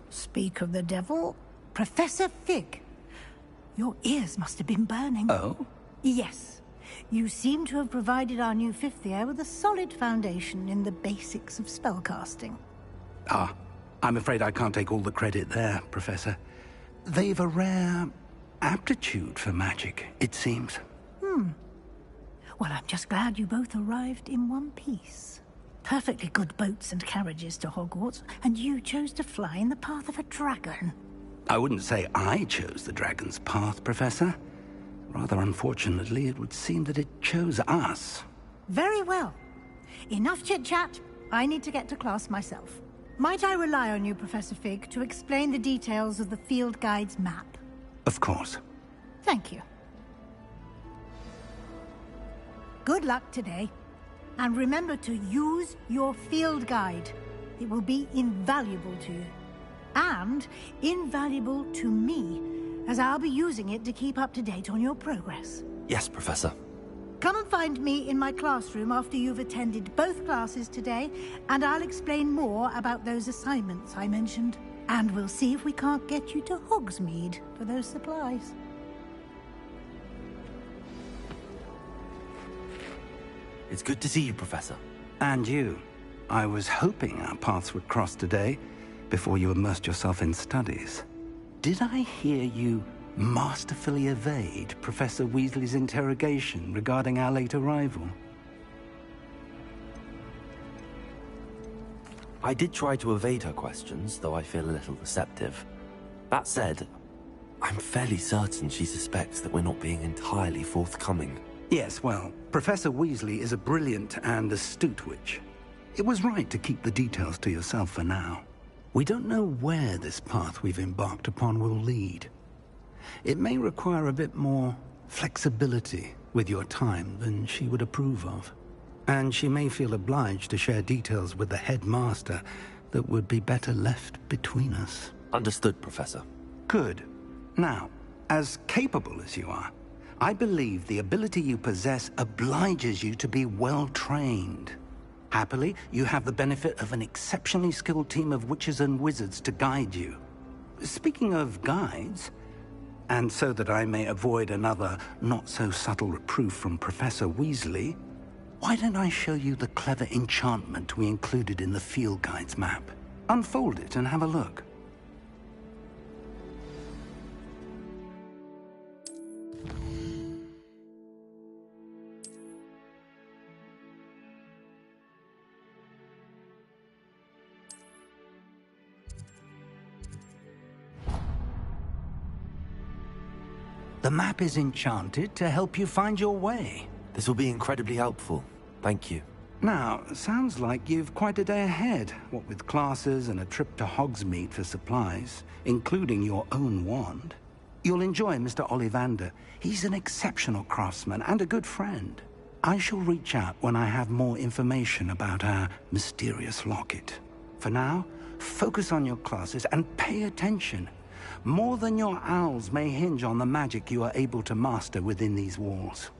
Speak of the devil, Professor Fig. Your ears must have been burning. Oh? Yes. You seem to have provided our new fifth year with a solid foundation in the basics of spellcasting. Ah, I'm afraid I can't take all the credit there, Professor. They've a rare aptitude for magic, it seems. Well, I'm just glad you both arrived in one piece. Perfectly good boats and carriages to Hogwarts, and you chose to fly in the path of a dragon. I wouldn't say I chose the dragon's path, Professor. Rather unfortunately, it would seem that it chose us. Very well. Enough chit-chat. I need to get to class myself. Might I rely on you, Professor Fig, to explain the details of the field guide's map? Of course. Thank you. Good luck today. And remember to use your field guide. It will be invaluable to you. And invaluable to me, as I'll be using it to keep up to date on your progress. Yes, Professor. Come and find me in my classroom after you've attended both classes today, and I'll explain more about those assignments I mentioned. And we'll see if we can't get you to Hogsmeade for those supplies. It's good to see you, Professor. And you. I was hoping our paths would cross today, before you immersed yourself in studies. Did I hear you masterfully evade Professor Weasley's interrogation regarding our late arrival? I did try to evade her questions, though I feel a little receptive. That said, I'm fairly certain she suspects that we're not being entirely forthcoming. Yes, well, Professor Weasley is a brilliant and astute witch. It was right to keep the details to yourself for now. We don't know where this path we've embarked upon will lead. It may require a bit more flexibility with your time than she would approve of. And she may feel obliged to share details with the headmaster that would be better left between us. Understood, Professor. Good. Now, as capable as you are, I believe the ability you possess obliges you to be well-trained. Happily, you have the benefit of an exceptionally skilled team of witches and wizards to guide you. Speaking of guides, and so that I may avoid another not-so-subtle reproof from Professor Weasley, why don't I show you the clever enchantment we included in the field guide's map? Unfold it and have a look. The map is enchanted to help you find your way. This will be incredibly helpful. Thank you. Now, sounds like you've quite a day ahead, what with classes and a trip to Hogsmeade for supplies, including your own wand. You'll enjoy Mr. Ollivander. He's an exceptional craftsman and a good friend. I shall reach out when I have more information about our mysterious locket. For now, focus on your classes and pay attention. More than your owls may hinge on the magic you are able to master within these walls.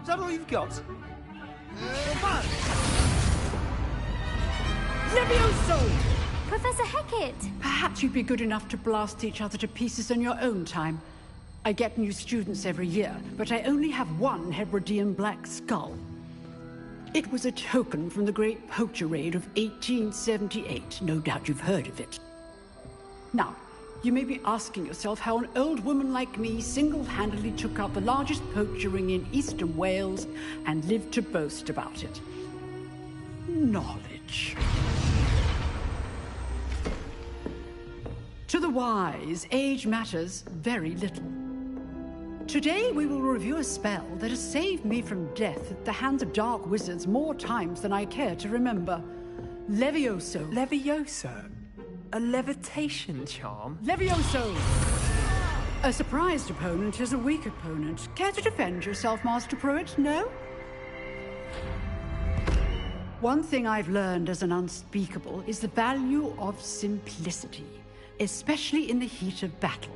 Is that all you've got? Levioso! Professor Hecat! Perhaps you'd be good enough to blast each other to pieces in your own time. I get new students every year, but I only have one Hebridean black skull. It was a token from the Great Poacher Raid of 1878. No doubt you've heard of it. Now, you may be asking yourself how an old woman like me single-handedly took out the largest poacher ring in eastern Wales and lived to boast about it. Knowledge. To the wise, age matters very little. Today we will review a spell that has saved me from death at the hands of dark wizards more times than I care to remember. Levioso. Levioso? A levitation charm? Levioso! A surprised opponent is a weak opponent. Care to defend yourself, Master Pruitt? No? One thing I've learned as an unspeakable is the value of simplicity, especially in the heat of battle.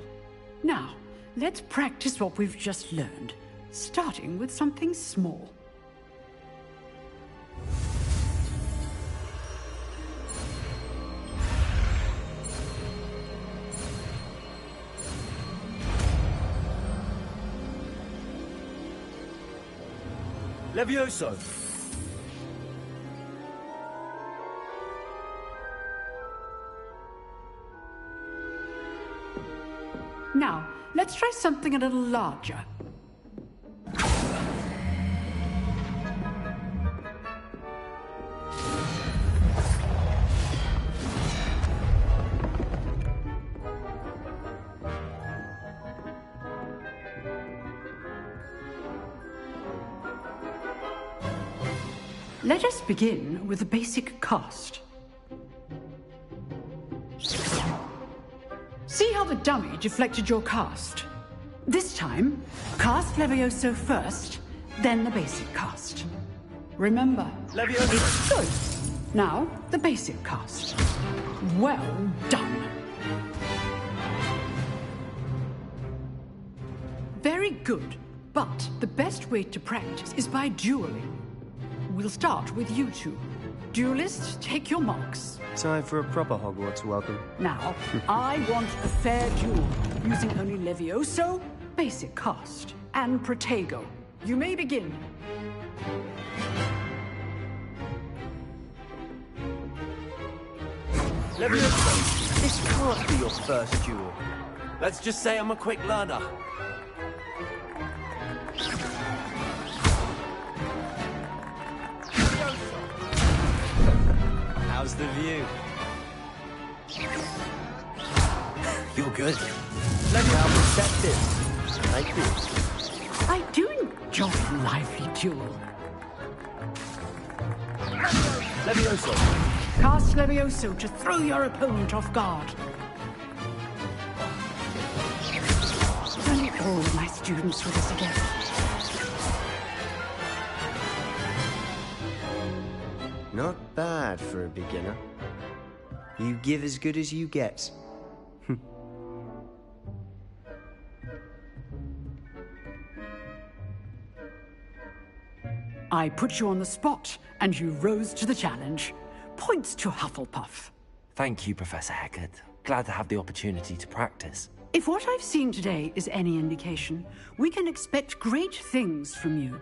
Now, let's practice what we've just learned, starting with something small. Levioso! Now, let's try something a little larger. Let us begin with the basic cast. See how the dummy deflected your cast? This time, cast Levioso first, then the basic cast. Remember, Levioso! It's good. Now, the basic cast. Well done. Very good, but the best way to practice is by dueling. We'll start with you two. Duelists, take your marks. Time for a proper Hogwarts welcome. Now, I want a fair duel, using only Levioso, basic cast, and Protego. You may begin. Levioso, this can't be your first duel. Let's just say I'm a quick learner. How's the view? You're good. How perceptive. Thank you. I do enjoy a lively duel. Levioso. Cast Levioso to throw your opponent off guard. I need all my students with us again. Not bad for a beginner. You give as good as you get. I put you on the spot, and you rose to the challenge. Points to Hufflepuff. Thank you, Professor Hecat. Glad to have the opportunity to practice. If what I've seen today is any indication, we can expect great things from you.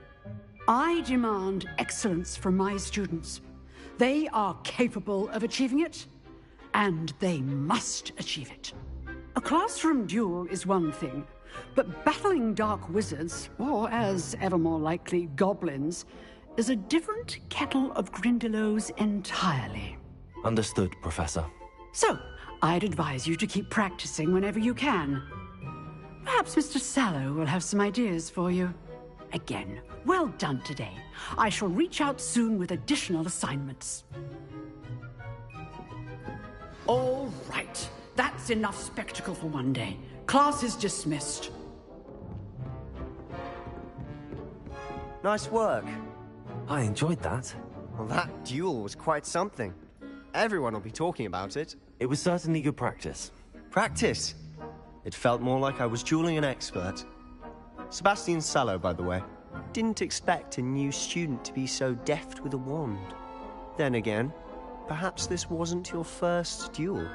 I demand excellence from my students. They are capable of achieving it, and they must achieve it. A classroom duel is one thing, but battling dark wizards, or as ever more likely, goblins, is a different kettle of Grindylows entirely. Understood, Professor. So, I'd advise you to keep practicing whenever you can. Perhaps Mr. Sallow will have some ideas for you. Again, well done today. I shall reach out soon with additional assignments. All right. That's enough spectacle for one day. Class is dismissed. Nice work. I enjoyed that. Well, that duel was quite something. Everyone will be talking about it. It was certainly good practice. Practice? It felt more like I was dueling an expert. Sebastian Sallow, by the way. Didn't expect a new student to be so deft with a wand. Then again, perhaps this wasn't your first duel.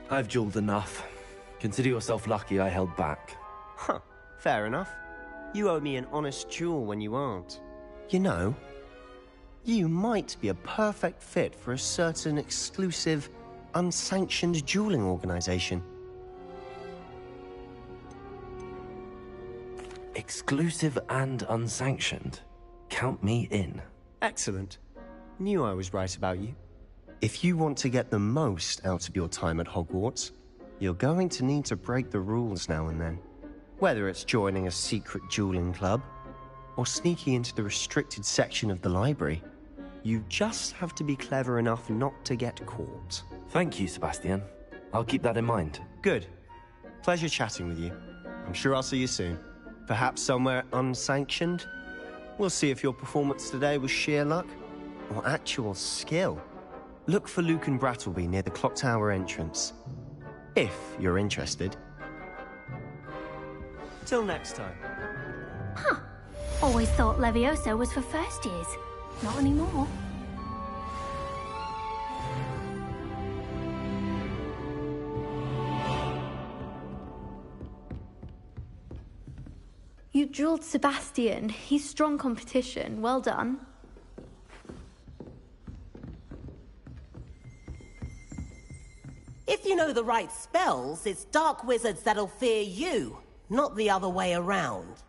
I've dueled enough. Consider yourself lucky I held back. Huh, fair enough. You owe me an honest duel when you aren't. You know, you might be a perfect fit for a certain exclusive, unsanctioned dueling organization. Exclusive and unsanctioned. Count me in. Excellent. Knew I was right about you. If you want to get the most out of your time at Hogwarts, you're going to need to break the rules now and then. Whether it's joining a secret dueling club, or sneaking into the restricted section of the library, you just have to be clever enough not to get caught. Thank you, Sebastian. I'll keep that in mind. Good. Pleasure chatting with you. I'm sure I'll see you soon. Perhaps somewhere unsanctioned? We'll see if your performance today was sheer luck, or actual skill. Look for Luke and Brattleby near the Clock Tower entrance. If you're interested. Till next time. Huh. Always thought Levioso was for first years. Not anymore. You dueled Sebastian. He's strong competition. Well done. If you know the right spells, it's dark wizards that'll fear you, not the other way around.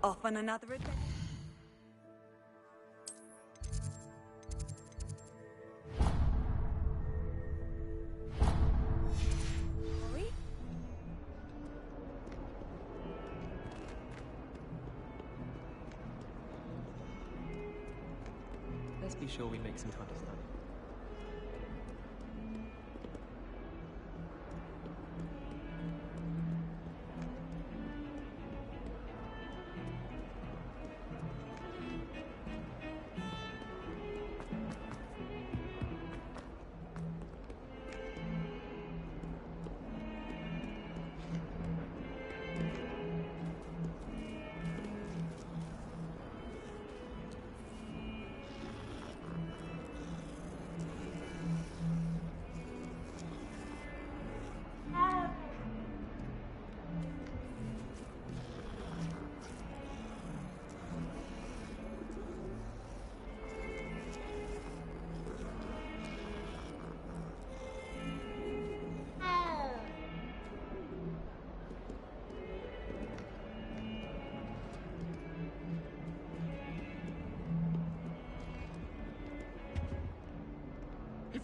Off on another adventure. Let's be sure we make some time to study.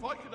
If I could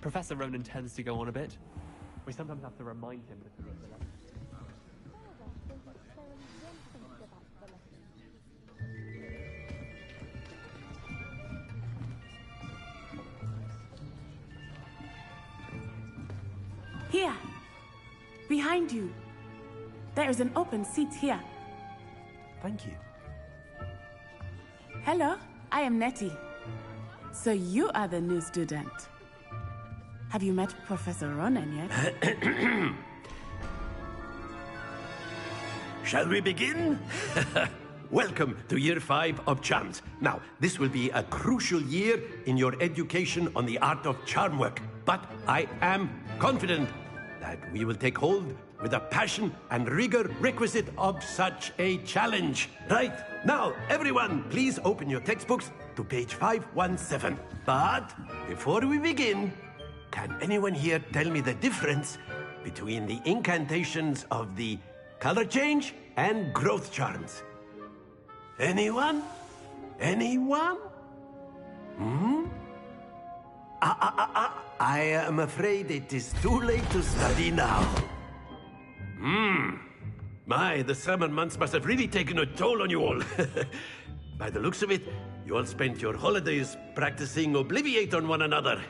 Professor Ronan tends to go on a bit. We sometimes have to remind him that there is a lesson. Here! Behind you! There is an open seat here. Thank you. Hello, I am Nettie. So you are the new student. Have you met Professor Ronan yet? Shall we begin? Welcome to Year 5 of Charms. Now, this will be a crucial year in your education on the art of charm work. But I am confident that we will take hold with the passion and rigor requisite of such a challenge. Right, now, everyone, please open your textbooks to page 517. But before we begin, can anyone here tell me the difference between the incantations of the color change and growth charms? Anyone? Anyone? I am afraid it is too late to study now. My, the summer months must have really taken a toll on you all. By the looks of it, you all spent your holidays practicing Obliviate on one another.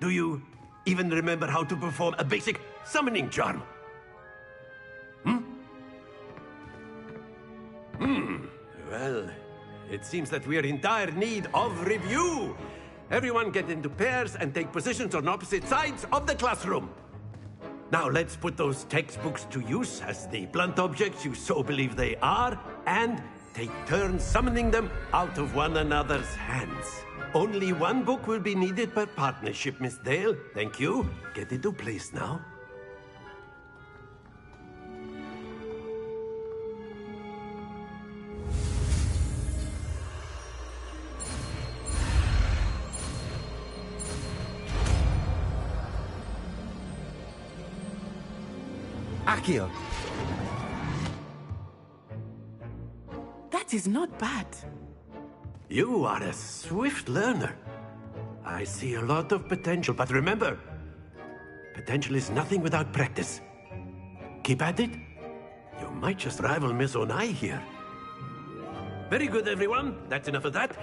Do you even remember how to perform a basic summoning charm? Well, it seems that we are in dire need of review. Everyone get into pairs and take positions on opposite sides of the classroom. Now let's put those textbooks to use as the blunt objects you so believe they are, and take turns summoning them out of one another's hands. Only one book will be needed per partnership, Miss Dale. Thank you. Get into place now. Accio. That is not bad. You are a swift learner. I see a lot of potential, but remember, potential is nothing without practice. Keep at it. You might just rival Miss Onai here. Very good, everyone. That's enough of that.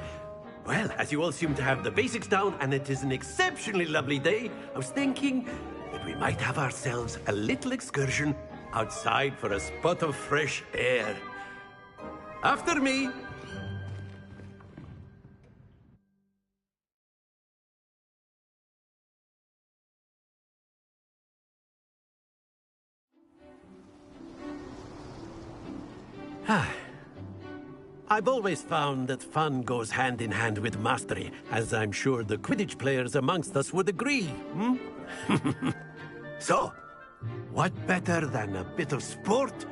Well, as you all seem to have the basics down, and it is an exceptionally lovely day, I was thinking that we might have ourselves a little excursion outside for a spot of fresh air. After me. I've always found that fun goes hand in hand with mastery, as I'm sure the Quidditch players amongst us would agree, hmm? So, what better than a bit of sport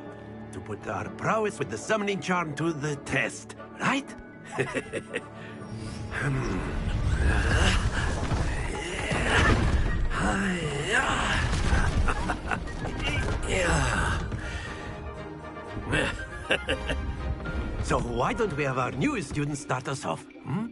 to put our prowess with the summoning charm to the test, right? So why don't we have our newest student start us off? Hmm?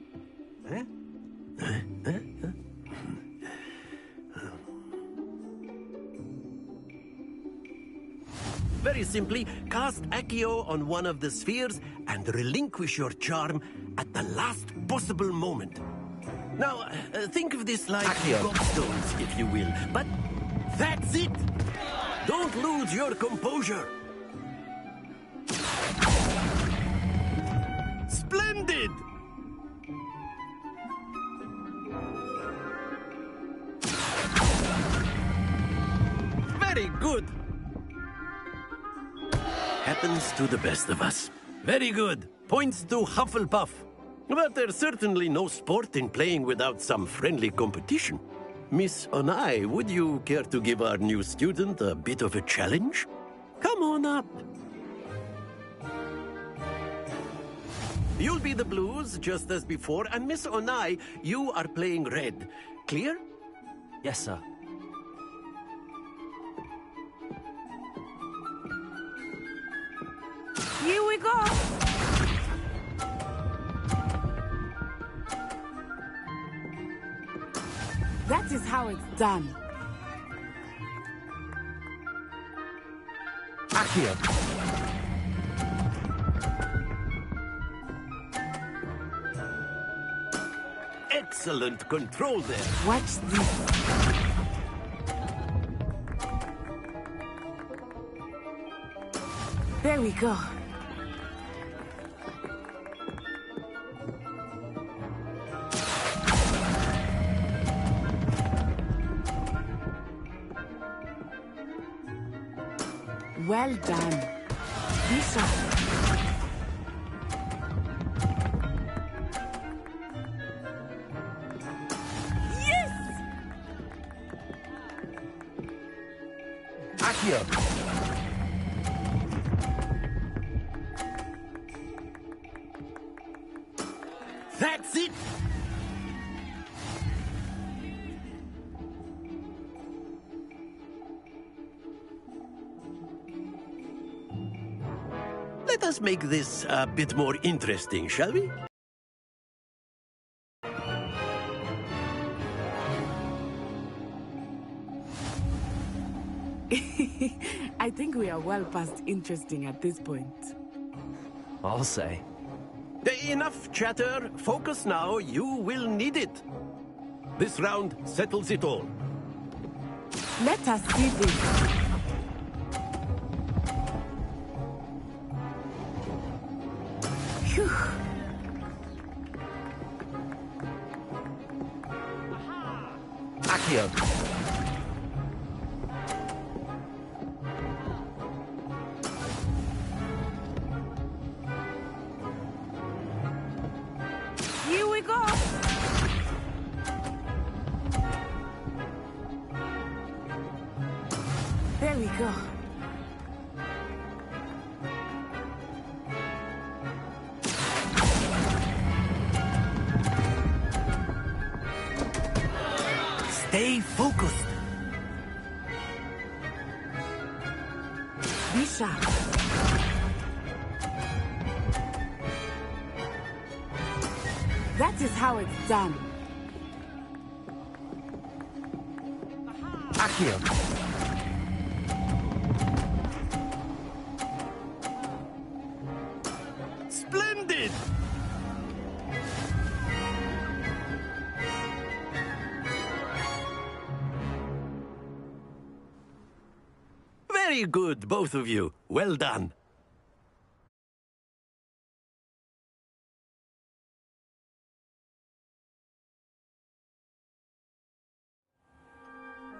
Very simply, cast Accio on one of the spheres and relinquish your charm at the last possible moment. Now, think of this like gobstones, if you will, but that's it! Don't lose your composure! Splendid! Very good! Happens to the best of us. Very good. Points to Hufflepuff. But there's certainly no sport in playing without some friendly competition. Miss Onai, would you care to give our new student a bit of a challenge? Come on up. You'll be the blues, just as before, and Miss Onai, you are playing red. Clear? Yes, sir. Here we go! That is how it's done. Accio. Excellent control there. Watch this. There we go. Well done. Bishop. Yes! Accio. That's it! Let us make this a bit more interesting, shall we? I think we are well past interesting at this point. I'll say. Enough chatter. Focus now. You will need it. This round settles it all. Let us see this. Phew. Accio. Here we go. There we go. Stay focused. Be sharp. That is how it's done. Accio. Splendid! Very good, both of you. Well done.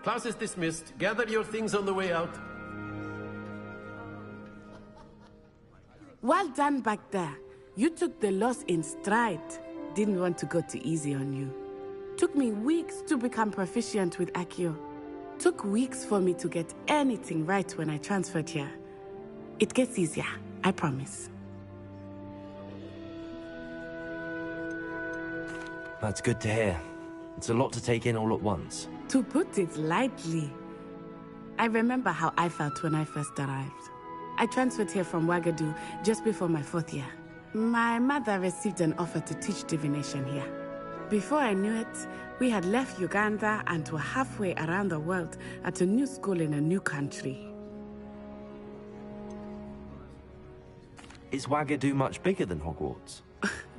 Class is dismissed. Gather your things on the way out. Well done back there. You took the loss in stride. Didn't want to go too easy on you. Took me weeks to become proficient with Accio. Took weeks for me to get anything right when I transferred here. It gets easier, I promise. That's good to hear. It's a lot to take in all at once. To put it lightly, I remember how I felt when I first arrived. I transferred here from Wagadu just before my 4th year. My mother received an offer to teach divination here. Before I knew it, we had left Uganda and were halfway around the world at a new school in a new country. Is Wagadu much bigger than Hogwarts?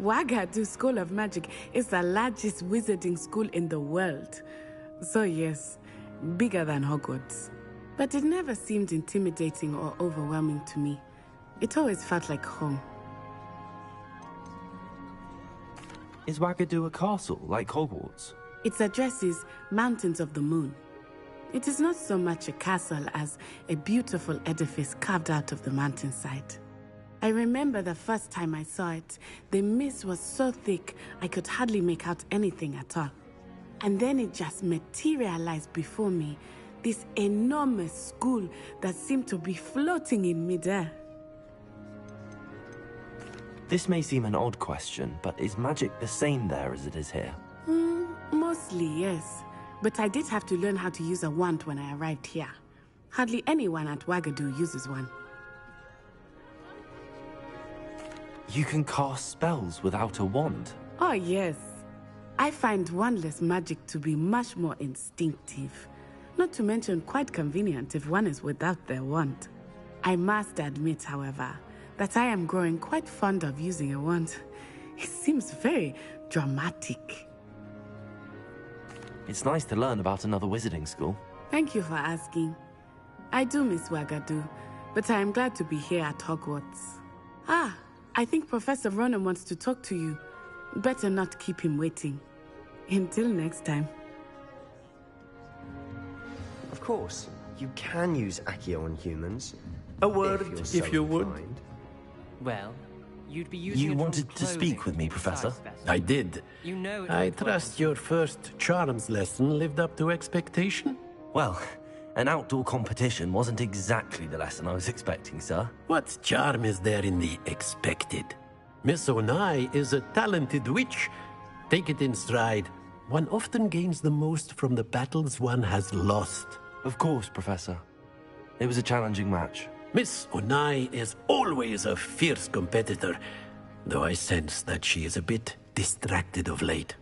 Wagadu School of Magic is the largest wizarding school in the world. So yes, bigger than Hogwarts. But it never seemed intimidating or overwhelming to me. It always felt like home. Is Wagadu a castle, like Hogwarts? Its address is Mountains of the Moon. It is not so much a castle as a beautiful edifice carved out of the mountainside. I remember the first time I saw it, the mist was so thick I could hardly make out anything at all. And then it just materialized before me, this enormous school that seemed to be floating in midair. This may seem an odd question, but is magic the same there as it is here? Mostly, yes. But I did have to learn how to use a wand when I arrived here. Hardly anyone at Wagadu uses one. You can cast spells without a wand? Oh, yes. I find wandless magic to be much more instinctive. Not to mention quite convenient if one is without their wand. I must admit, however, that I am growing quite fond of using a wand. It seems very dramatic. It's nice to learn about another wizarding school. Thank you for asking. I do miss Wagadu, but I am glad to be here at Hogwarts. I think Professor Ronan wants to talk to you. Better not keep him waiting. Until next time. Of course, you can use Accio on humans. A word, if you would. Well, you'd be using You it wanted on to speak with me, Professor? I did. You know it I trust your first charms lesson lived up to expectation? Well, an outdoor competition wasn't exactly the lesson I was expecting, sir. What charm is there in the expected? Miss Onai is a talented witch. Take it in stride. One often gains the most from the battles one has lost. Of course, Professor. It was a challenging match. Miss Onai is always a fierce competitor, though I sense that she is a bit distracted of late.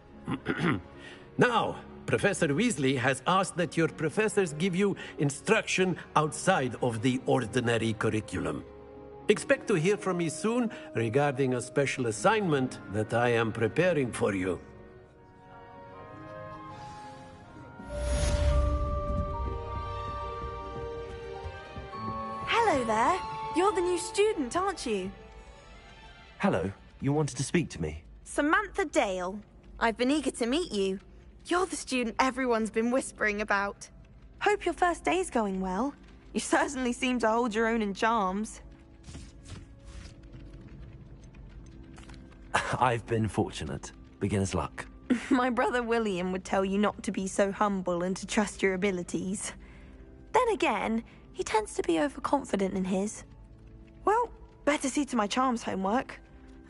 Now, Professor Weasley has asked that your professors give you instruction outside of the ordinary curriculum. Expect to hear from me soon regarding a special assignment that I am preparing for you. Hello there. You're the new student, aren't you? Hello, you wanted to speak to me? Samantha Dale. I've been eager to meet you. You're the student everyone's been whispering about. Hope your first day's going well. You certainly seem to hold your own in charms. I've been fortunate. Beginner's luck. My brother William would tell you not to be so humble and to trust your abilities. Then again, he tends to be overconfident in his. Well, better see to my charms homework.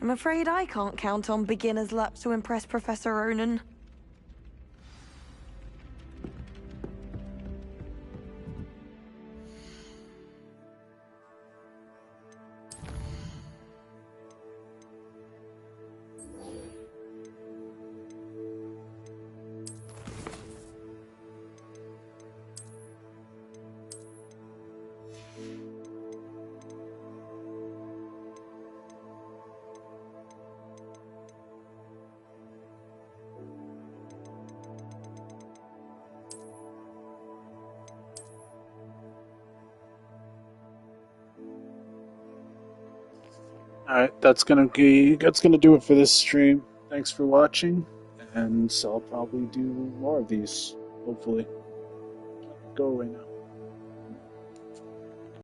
I'm afraid I can't count on beginner's luck to impress Professor Ronan. Alright, that's gonna do it for this stream. Thanks for watching, and so I'll probably do more of these, hopefully. Go away now.